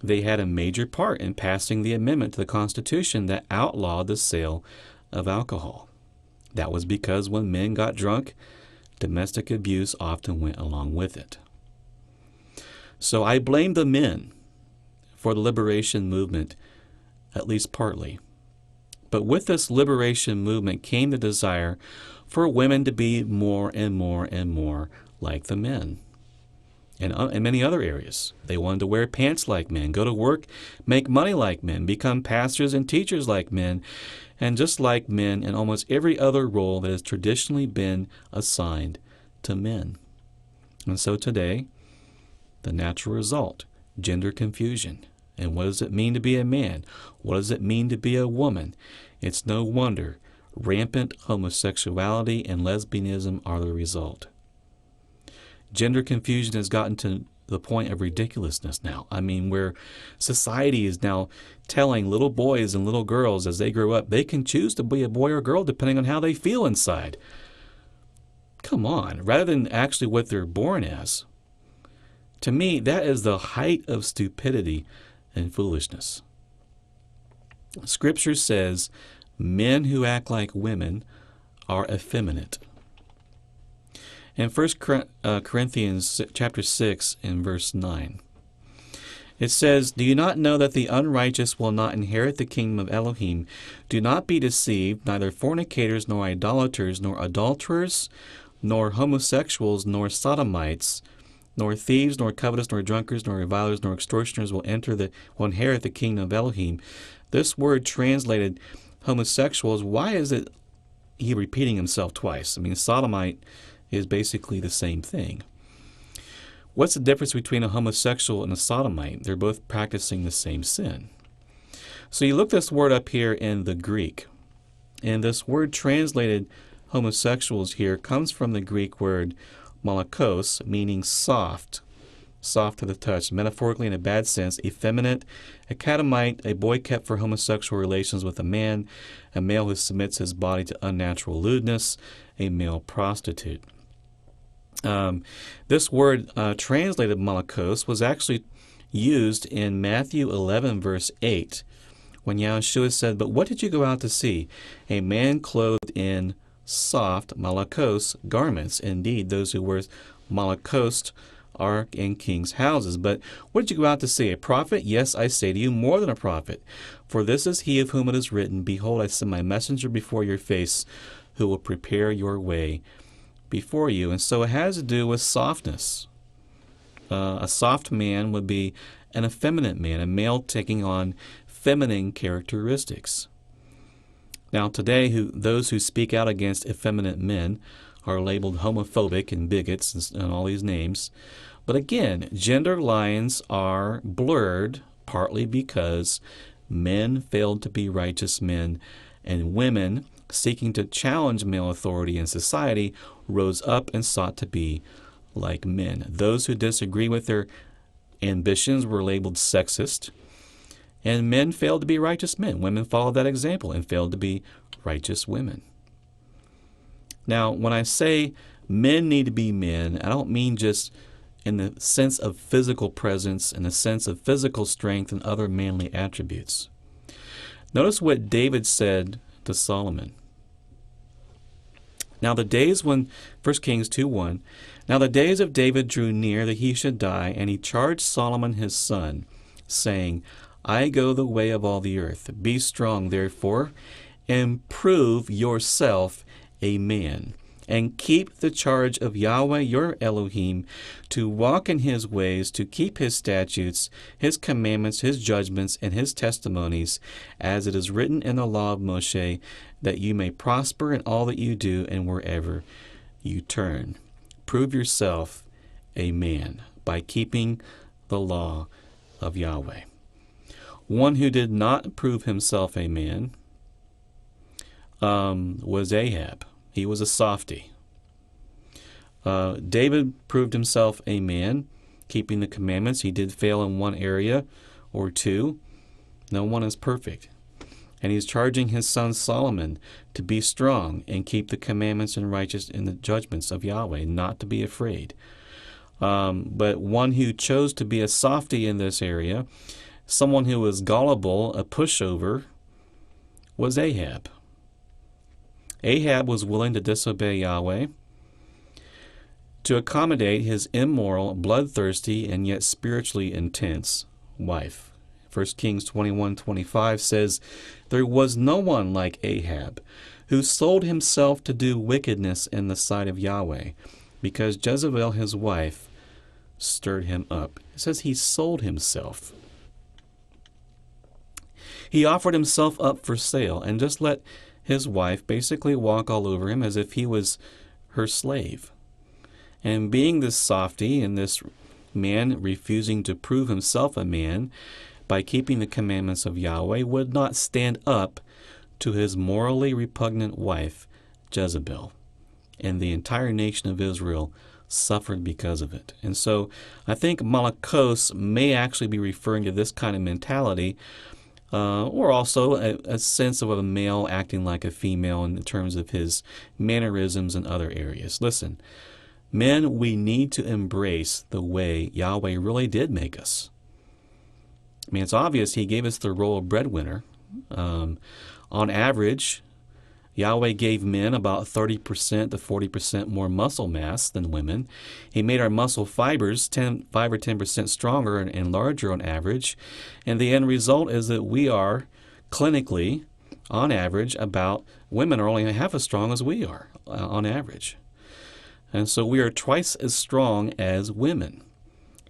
they had a major part in passing the amendment to the Constitution that outlawed the sale of alcohol. That was because when men got drunk, domestic abuse often went along with it. So I blame the men for the liberation movement, at least partly. But with this liberation movement came the desire for women to be more and more and more like the men. And in many other areas, they wanted to wear pants like men, go to work, make money like men, become pastors and teachers like men, and just like men in almost every other role that has traditionally been assigned to men. And so today, the natural result, gender confusion. And what does it mean to be a man? What does it mean to be a woman? It's no wonder rampant homosexuality and lesbianism are the result. Gender confusion has gotten to the point of ridiculousness now. I mean, where society is now telling little boys and little girls as they grow up, they can choose to be a boy or girl depending on how they feel inside. Come on, rather than actually what they're born as. To me, that is the height of stupidity and foolishness. Scripture says men who act like women are effeminate. In 1 Corinthians chapter 6 and verse 9, it says, "Do you not know that the unrighteous will not inherit the kingdom of Elohim? Do not be deceived, neither fornicators, nor idolaters, nor adulterers, nor homosexuals, nor sodomites, nor thieves, nor covetous, nor drunkards, nor revilers, nor extortioners will inherit the kingdom of Elohim." This word translated homosexuals, why is it he repeating himself twice? I mean, sodomite is basically the same thing. What's the difference between a homosexual and a sodomite? They're both practicing the same sin. So you look this word up here in the Greek, and this word translated homosexuals here comes from the Greek word malakos, meaning soft to the touch, metaphorically in a bad sense, effeminate, a catamite, a boy kept for homosexual relations with a man, a male who submits his body to unnatural lewdness, a male prostitute. This word translated malakos was actually used in Matthew 11, verse 8, when Yahshua said, "But what did you go out to see? A man clothed in soft, malakos, garments. Indeed, those who wear malakos are in kings' houses. But what did you go out to see? A prophet? Yes, I say to you, more than a prophet. For this is he of whom it is written, Behold, I send my messenger before your face, who will prepare your way before you." And so it has to do with softness. A soft man would be an effeminate man, a male taking on feminine characteristics. Now today, those who speak out against effeminate men are labeled homophobic and bigots and all these names. But again, gender lines are blurred partly because men failed to be righteous men, and women seeking to challenge male authority in society rose up and sought to be like men. Those who disagree with their ambitions were labeled sexist, and men failed to be righteous men. Women followed that example and failed to be righteous women. Now, when I say men need to be men, I don't mean just in the sense of physical presence, in the sense of physical strength and other manly attributes. Notice what David said to Solomon. Now the days when, 1 Kings 2:1, "Now the days of David drew near that he should die, and he charged Solomon his son, saying, I go the way of all the earth. Be strong, therefore, and prove yourself a man, and keep the charge of Yahweh your Elohim, to walk in his ways, to keep his statutes, his commandments, his judgments, and his testimonies, as it is written in the law of Moshe, that you may prosper in all that you do and wherever you turn." Prove yourself a man by keeping the law of Yahweh. One who did not prove himself a man was Ahab. He was a softy. David proved himself a man, keeping the commandments. He did fail in one area or two. No one is perfect. And he's charging his son Solomon to be strong and keep the commandments and righteous in the judgments of Yahweh, not to be afraid. But one who chose to be a softy in this area, someone who was gullible, a pushover, was Ahab. Ahab was willing to disobey Yahweh to accommodate his immoral, bloodthirsty, and yet spiritually intense wife. 1 Kings 21:25 says, "There was no one like Ahab, who sold himself to do wickedness in the sight of Yahweh, because Jezebel his wife stirred him up." It says he sold himself. He offered himself up for sale and just let his wife basically walk all over him as if he was her slave. And being this softy and this man refusing to prove himself a man by keeping the commandments of Yahweh, would not stand up to his morally repugnant wife, Jezebel. And the entire nation of Israel suffered because of it. And so I think Malakos may actually be referring to this kind of mentality, or also a sense of a male acting like a female in terms of his mannerisms and other areas. Listen, men, we need to embrace the way Yahweh really did make us. I mean, it's obvious he gave us the role of breadwinner. On average, Yahweh gave men about 30% to 40% more muscle mass than women. He made our muscle fibers 5 or 10% stronger and larger on average. And the end result is that we are clinically, on average, women are only half as strong as we are on average. And so we are twice as strong as women.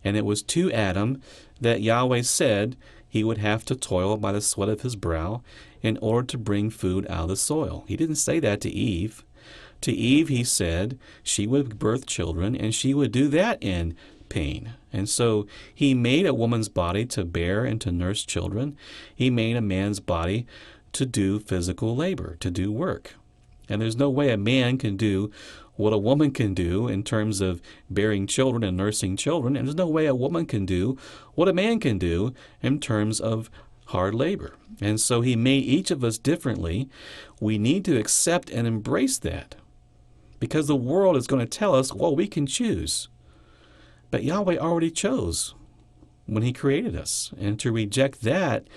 And it was to Adam that Yahweh said he would have to toil by the sweat of his brow in order to bring food out of the soil. He didn't say that to Eve. To Eve, he said she would birth children, and she would do that in pain. And so he made a woman's body to bear and to nurse children. He made a man's body to do physical labor, to do work. And there's no way a man can do what a woman can do in terms of bearing children and nursing children, and there's no way a woman can do what a man can do in terms of hard labor. And so he made each of us differently. We need to accept and embrace that, because the world is going to tell us, well, we can choose. But Yahweh already chose when he created us, and to reject that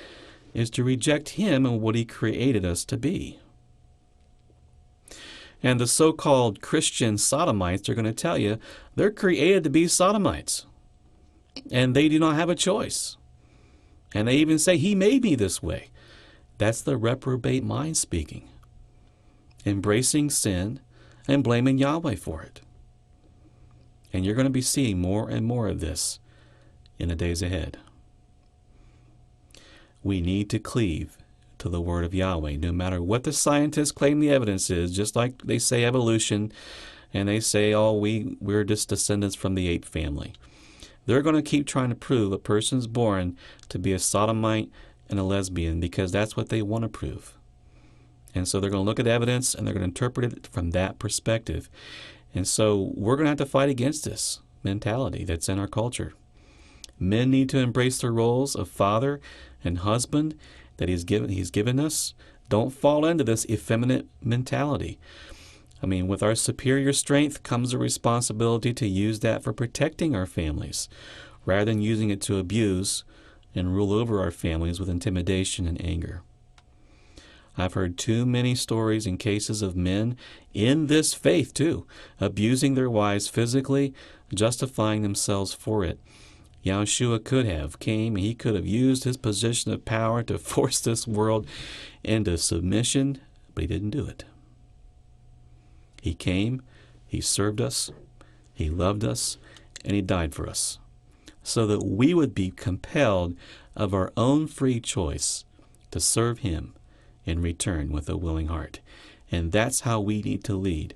is to reject him and what he created us to be. And the so-called Christian sodomites are going to tell you they're created to be sodomites. And they do not have a choice. And they even say, he made me this way. That's the reprobate mind speaking. Embracing sin and blaming Yahweh for it. And you're going to be seeing more and more of this in the days ahead. We need to cleave to the word of Yahweh, no matter what the scientists claim the evidence is, just like they say evolution, and they say, oh, we're just descendants from the ape family. They're going to keep trying to prove a person's born to be a sodomite and a lesbian because that's what they want to prove. And so they're going to look at evidence and they're going to interpret it from that perspective. And so we're going to have to fight against this mentality that's in our culture. Men need to embrace their roles of father and husband that he's given us. Don't fall into this effeminate mentality. I mean, with our superior strength comes a responsibility to use that for protecting our families, rather than using it to abuse and rule over our families with intimidation and anger. I've heard too many stories and cases of men in this faith, too, abusing their wives physically, justifying themselves for it. Yahushua he could have used his position of power to force this world into submission, but he didn't do it. He came, he served us, he loved us, and he died for us, so that we would be compelled of our own free choice to serve him in return with a willing heart. And that's how we need to lead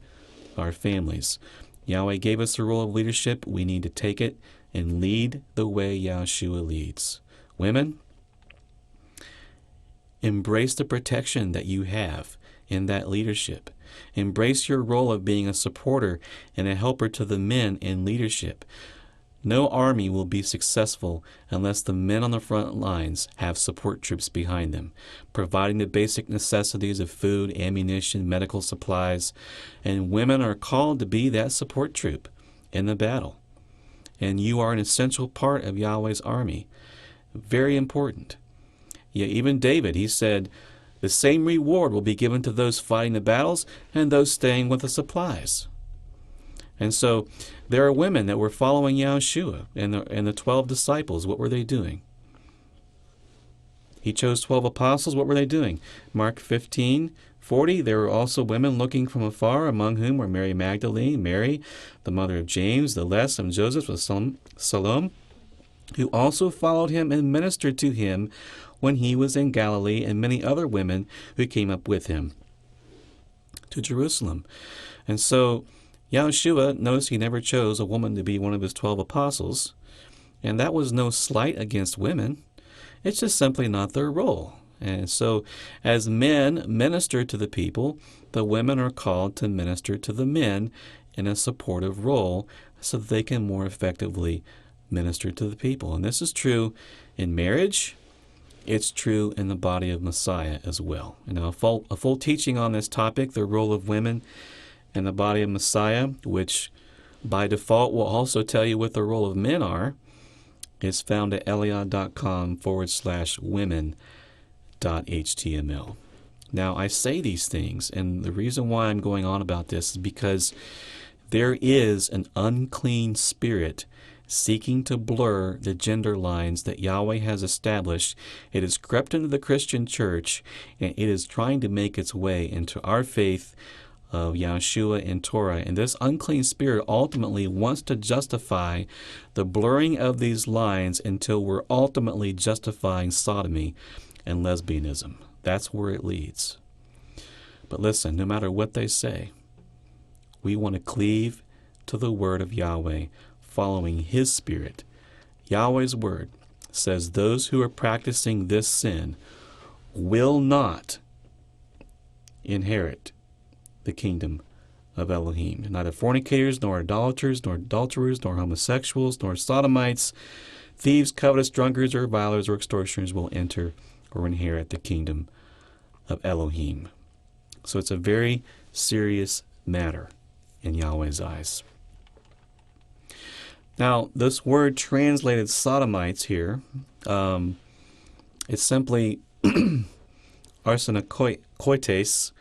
our families. Yahweh gave us the role of leadership. We need to take it and lead the way Yahushua leads. Women, embrace the protection that you have in that leadership. Embrace your role of being a supporter and a helper to the men in leadership. No army will be successful unless the men on the front lines have support troops behind them, providing the basic necessities of food, ammunition, medical supplies. And women are called to be that support troop in the battle. And you are an essential part of Yahweh's army. Very important. Yeah, even David, he said, the same reward will be given to those fighting the battles and those staying with the supplies. And so there are women that were following Yahushua and the 12 disciples. What were they doing? He chose 12 apostles. What were they doing? Mark 15:40, there were also women looking from afar, among whom were Mary Magdalene, Mary, the mother of James, the less, and Joseph, with Salome, who also followed him and ministered to him when he was in Galilee, and many other women who came up with him to Jerusalem. And so Yahushua, notice he never chose a woman to be one of his 12 apostles, and that was no slight against women. It's just simply not their role. And so as men minister to the people, the women are called to minister to the men in a supportive role so that they can more effectively minister to the people. And this is true in marriage. It's true in the body of Messiah as well. And a full teaching on this topic, the role of women in the body of Messiah, which by default will also tell you what the role of men are, is found at EliYah.com/women.html. Now, I say these things, and the reason why I'm going on about this is because there is an unclean spirit seeking to blur the gender lines that Yahweh has established. It has crept into the Christian church, and it is trying to make its way into our faith of Yahushua and Torah. And this unclean spirit ultimately wants to justify the blurring of these lines until we're ultimately justifying sodomy and lesbianism. That's where it leads. But listen, no matter what they say, we want to cleave to the word of Yahweh, following his spirit. Yahweh's word says those who are practicing this sin will not inherit the kingdom of Elohim. Neither fornicators, nor idolaters, nor adulterers, nor homosexuals, nor sodomites, thieves, covetous, drunkards, or revilers, or extortioners will enter or inherit the kingdom of Elohim. So it's a very serious matter in Yahweh's eyes. Now, this word translated sodomites here, it's simply arsenokoites,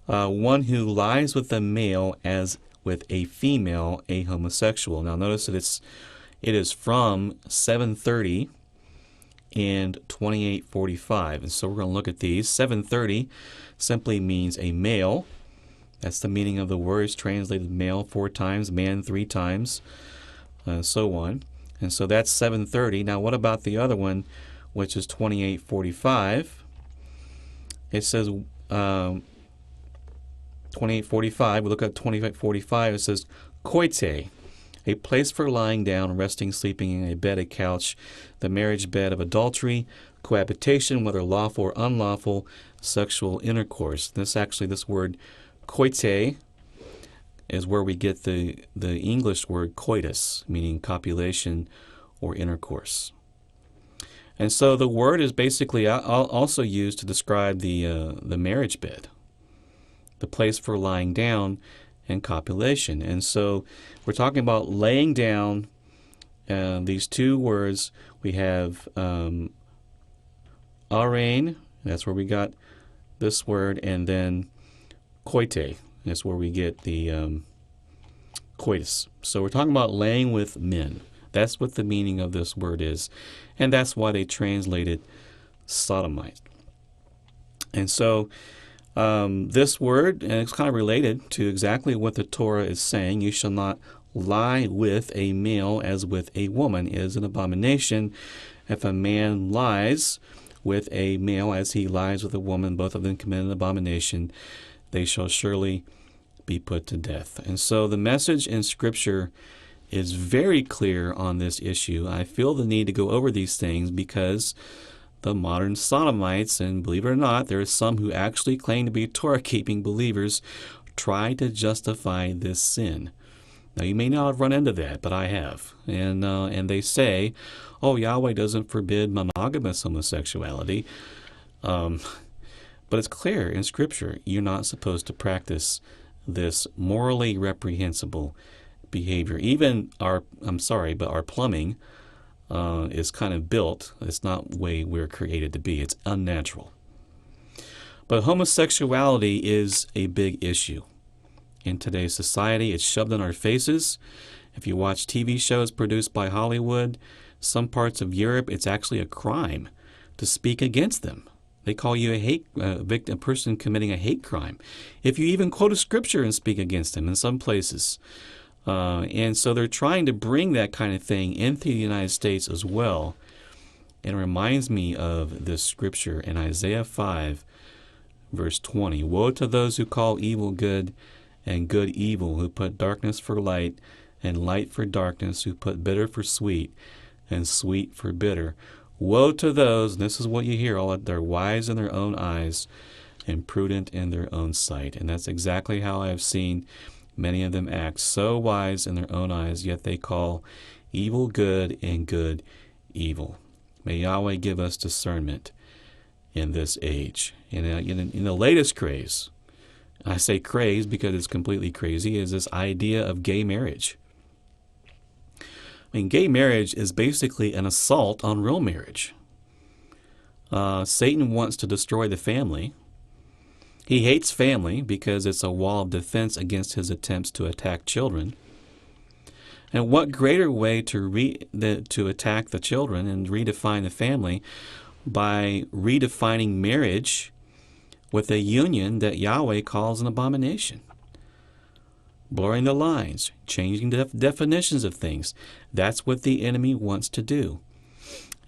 one who lies with a male as with a female, a homosexual. Now notice that it is from 730 and 2845. And so we're going to look at these. 730 simply means a male. That's the meaning of the word. It's translated male 4 times, man 3 times, so on. And so that's 730. Now what about the other one, which is 2845? It says 2845. We look at 2845. It says koite, a place for lying down, resting, sleeping in a bed, a couch, the marriage bed of adultery, cohabitation, whether lawful or unlawful, sexual intercourse. This word koite is where we get the English word coitus, meaning copulation or intercourse. And so the word is basically also used to describe the marriage bed, the place for lying down and copulation. And so we're talking about laying down. These two words, we have arain, that's where we got this word, and then koite, that's where we get the coitus. So we're talking about laying with men. That's what the meaning of this word is. And that's why they translated sodomite. And so this word, and it's kind of related to exactly what the Torah is saying. You shall not lie with a male as with a woman. It is an abomination. If a man lies with a male as he lies with a woman, both of them commit an abomination, they shall surely be put to death. And so the message in Scripture is very clear on this issue. I feel the need to go over these things because the modern sodomites, and believe it or not, there are some who actually claim to be Torah-keeping believers, try to justify this sin. Now, you may not have run into that, but I have. And they say, oh, Yahweh doesn't forbid monogamous homosexuality. But it's clear in Scripture you're not supposed to practice this morally reprehensible behavior. Even our plumbing is kind of built. It's not the way we're created to be. It's unnatural. But homosexuality is a big issue in today's society. It's shoved in our faces. If you watch TV shows produced by Hollywood, some parts of Europe, it's actually a crime to speak against them. They call you a person committing a hate crime if you even quote a scripture and speak against them in some places. And so they're trying to bring that kind of thing into the United States as well. And it reminds me of this scripture in Isaiah 5, verse 20. Woe to those who call evil good and good evil, who put darkness for light and light for darkness, who put bitter for sweet and sweet for bitter. Woe to those, and this is what you hear, all that they're wise in their own eyes and prudent in their own sight. And that's exactly how I have seen many of them act, so wise in their own eyes, yet they call evil good and good evil. May Yahweh give us discernment in this age. And in the latest craze, I say craze because it's completely crazy, is this idea of gay marriage. I mean, gay marriage is basically an assault on real marriage. Satan wants to destroy the family. He hates family because it's a wall of defense against his attempts to attack children. And what greater way to attack the children and redefine the family by redefining marriage with a union that Yahweh calls an abomination? Blurring the lines, changing the definitions of things. That's what the enemy wants to do.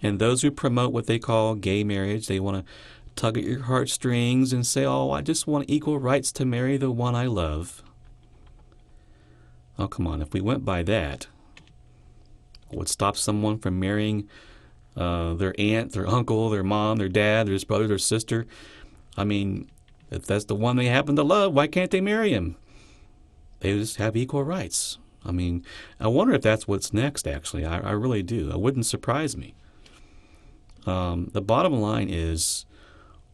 And those who promote what they call gay marriage, they want to tug at your heartstrings and say, oh, I just want equal rights to marry the one I love. Oh, come on. If we went by that, it would stop someone from marrying their aunt, their uncle, their mom, their dad, their brother, their sister. I mean, if that's the one they happen to love, why can't they marry him? They just have equal rights. I mean, I wonder if that's what's next, actually. I really do. It wouldn't surprise me. The bottom line is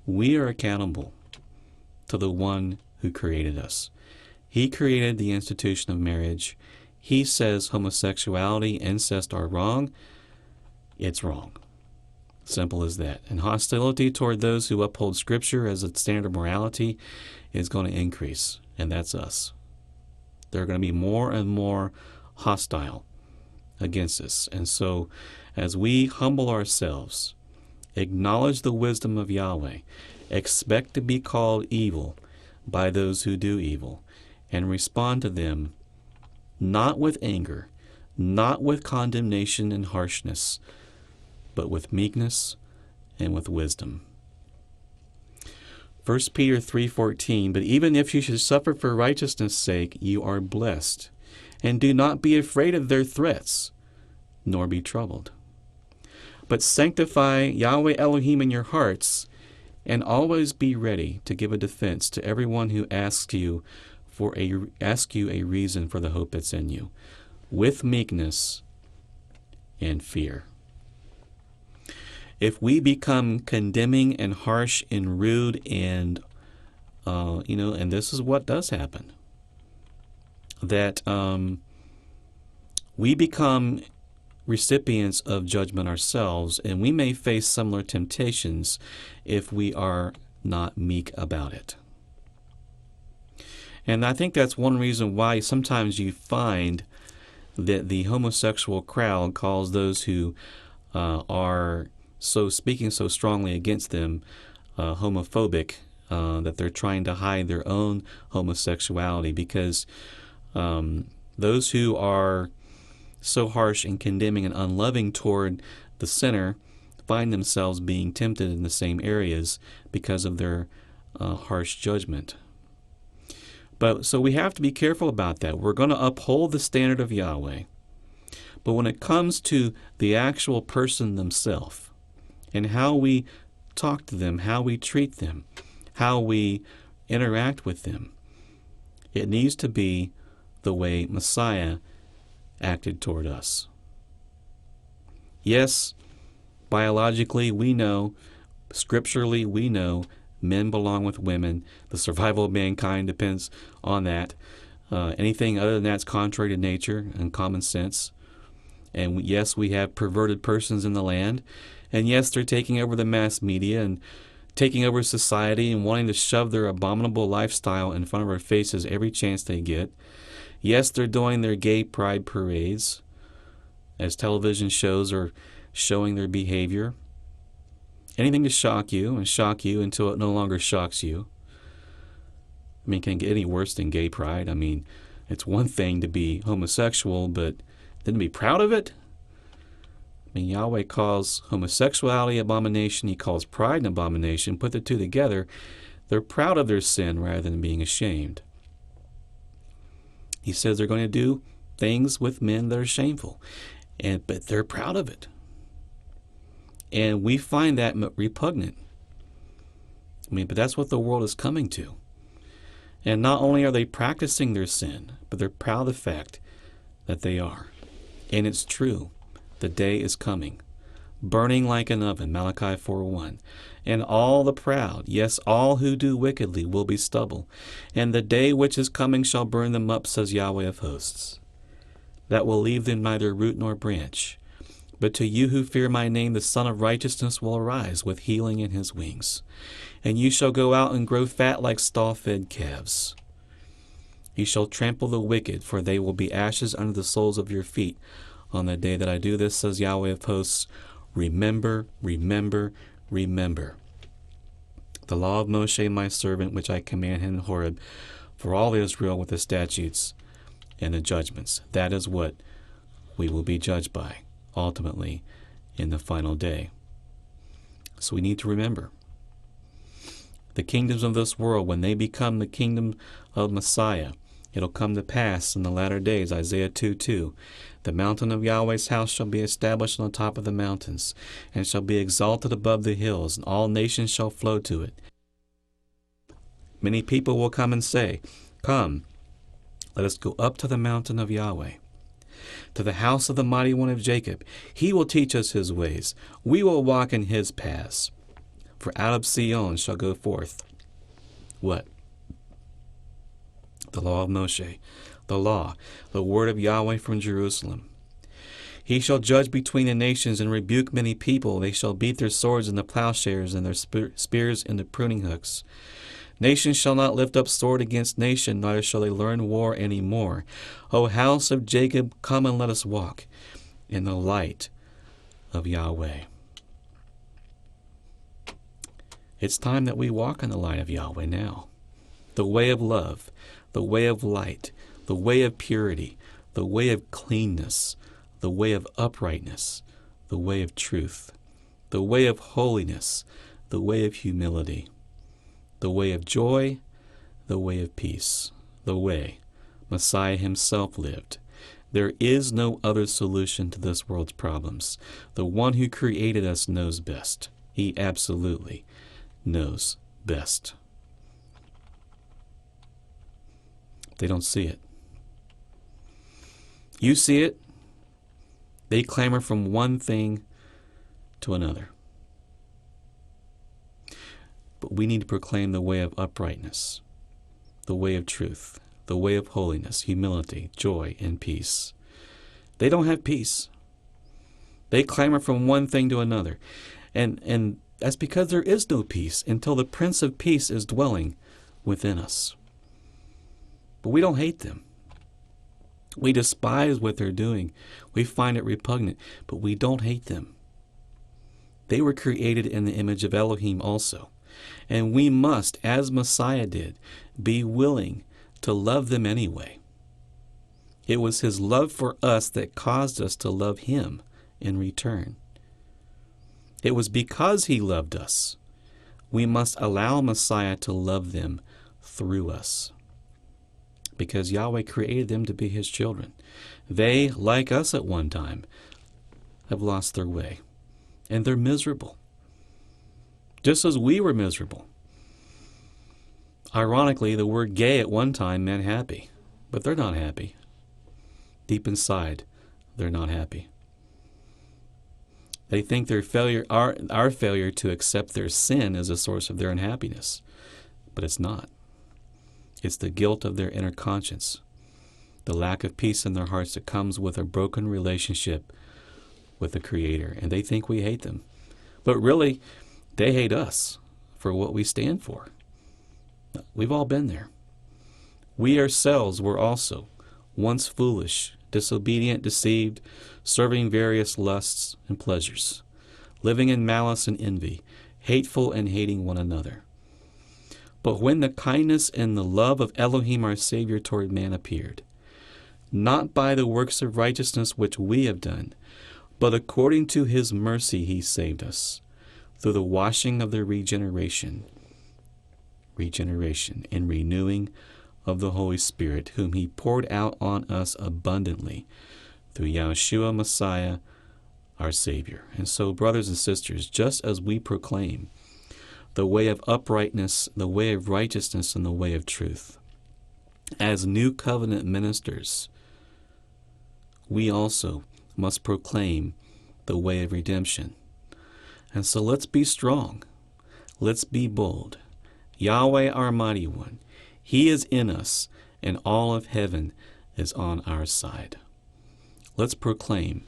we are accountable to the one who created us. He created the institution of marriage. He says homosexuality, incest are wrong. It's wrong. Simple as that. And hostility toward those who uphold Scripture as a standard of morality is going to increase, and that's us. They're going to be more and more hostile against us. And so as we humble ourselves, acknowledge the wisdom of Yahweh, expect to be called evil by those who do evil, and respond to them not with anger, not with condemnation and harshness, but with meekness and with wisdom. 1 Peter 3:14, but even if you should suffer for righteousness' sake, you are blessed. And do not be afraid of their threats, nor be troubled. But sanctify Yahweh Elohim in your hearts, and always be ready to give a defense to everyone who asks you a reason for the hope that's in you, with meekness and fear. If we become condemning and harsh and rude and, and this is what does happen, that we become recipients of judgment ourselves, and we may face similar temptations if we are not meek about it. And I think that's one reason why sometimes you find that the homosexual crowd calls those who are speaking so strongly against them homophobic, that they're trying to hide their own homosexuality, because those who are so harsh and condemning and unloving toward the sinner find themselves being tempted in the same areas because of their harsh judgment. But so we have to be careful about that. We're going to uphold the standard of Yahweh. But when it comes to the actual person themselves and how we talk to them, how we treat them, how we interact with them, it needs to be the way Messiah acted toward us. Yes, biologically we know, scripturally we know, men belong with women. The survival of mankind depends on that. Anything other than that is contrary to nature and common sense. And yes, we have perverted persons in the land. And yes, they're taking over the mass media and taking over society and wanting to shove their abominable lifestyle in front of our faces every chance they get. Yes, they're doing their gay pride parades as television shows are showing their behavior. Anything to shock you and shock you until it no longer shocks you. I mean, can it get any worse than gay pride? I mean, it's one thing to be homosexual, but then to be proud of it? I mean, Yahweh calls homosexuality abomination. He calls pride an abomination. Put the two together, they're proud of their sin rather than being ashamed. He says they're going to do things with men that are shameful, but they're proud of it. And we find that repugnant. I mean, but that's what the world is coming to. And not only are they practicing their sin, but they're proud of the fact that they are. And it's true. The day is coming, burning like an oven, Malachi 4:1. And all the proud, yes, all who do wickedly, will be stubble. And the day which is coming shall burn them up, says Yahweh of hosts. That will leave them neither root nor branch. But to you who fear my name, the Son of Righteousness will arise with healing in his wings. And you shall go out and grow fat like stall-fed calves. You shall trample the wicked, for they will be ashes under the soles of your feet. On the day that I do this, says Yahweh of hosts, remember, remember, remember the law of Moshe my servant, which I command him in Horeb, for all Israel with the statutes and the judgments. That is what we will be judged by, ultimately, in the final day. So we need to remember. The kingdoms of this world, when they become the kingdom of Messiah, it'll come to pass in the latter days, Isaiah 2:2. The mountain of Yahweh's house shall be established on the top of the mountains, and shall be exalted above the hills, and all nations shall flow to it. Many people will come and say, come, let us go up to the mountain of Yahweh, to the house of the mighty one of Jacob. He will teach us his ways. We will walk in his paths. For out of Sion shall go forth what? The law of Moshe, the law, the word of Yahweh from Jerusalem. He shall judge between the nations and rebuke many people. They shall beat their swords into plowshares and their spears into pruning hooks. Nation shall not lift up sword against nation, neither shall they learn war any more. O house of Jacob, come and let us walk in the light of Yahweh. It's time that we walk in the light of Yahweh now. The way of love, the way of light, the way of purity, the way of cleanness, the way of uprightness, the way of truth, the way of holiness, the way of humility, the way of joy, the way of peace, the way Messiah himself lived. There is no other solution to this world's problems. The one who created us knows best. He absolutely knows best. They don't see it. You see it. They clamor from one thing to another. But we need to proclaim the way of uprightness, the way of truth, the way of holiness, humility, joy, and peace. They don't have peace. They clamor from one thing to another. And that's because there is no peace until the Prince of Peace is dwelling within us. But we don't hate them. We despise what they're doing. We find it repugnant, but we don't hate them. They were created in the image of Elohim also. And we must, as Messiah did, be willing to love them anyway. It was his love for us that caused us to love him in return. It was because he loved us. We must allow Messiah to love them through us. because Yahweh created them to be his children. They, like us at one time, have lost their way, and they're miserable, just as we were miserable. Ironically, the word gay at one time meant happy, but they're not happy. Deep inside, they're not happy. They think their failure, our failure to accept their sin is a source of their unhappiness, but it's not. It's the guilt of their inner conscience, the lack of peace in their hearts that comes with a broken relationship with the Creator, and they think we hate them. But really, they hate us for what we stand for. We've all been there. We ourselves were also once foolish, disobedient, deceived, serving various lusts and pleasures, living in malice and envy, hateful and hating one another. But when the kindness and the love of Elohim our Savior toward man appeared, not by the works of righteousness which we have done, but according to his mercy he saved us, through the washing of the regeneration and renewing of the Holy Spirit, whom he poured out on us abundantly through Yahshua Messiah, our Savior. And so, brothers and sisters, just as we proclaim the way of uprightness, the way of righteousness, and the way of truth, as new covenant ministers, we also must proclaim the way of redemption. And so let's be strong. Let's be bold. Yahweh, our mighty one, he is in us, and all of heaven is on our side. Let's proclaim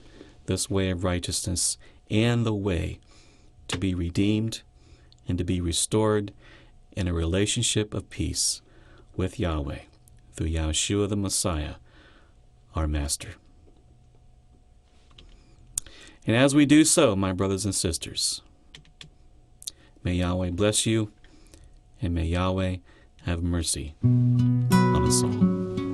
this way of righteousness and the way to be redeemed and to be restored in a relationship of peace with Yahweh through Yahshua the Messiah, our Master. And as we do so, my brothers and sisters, may Yahweh bless you, and may Yahweh have mercy on us all.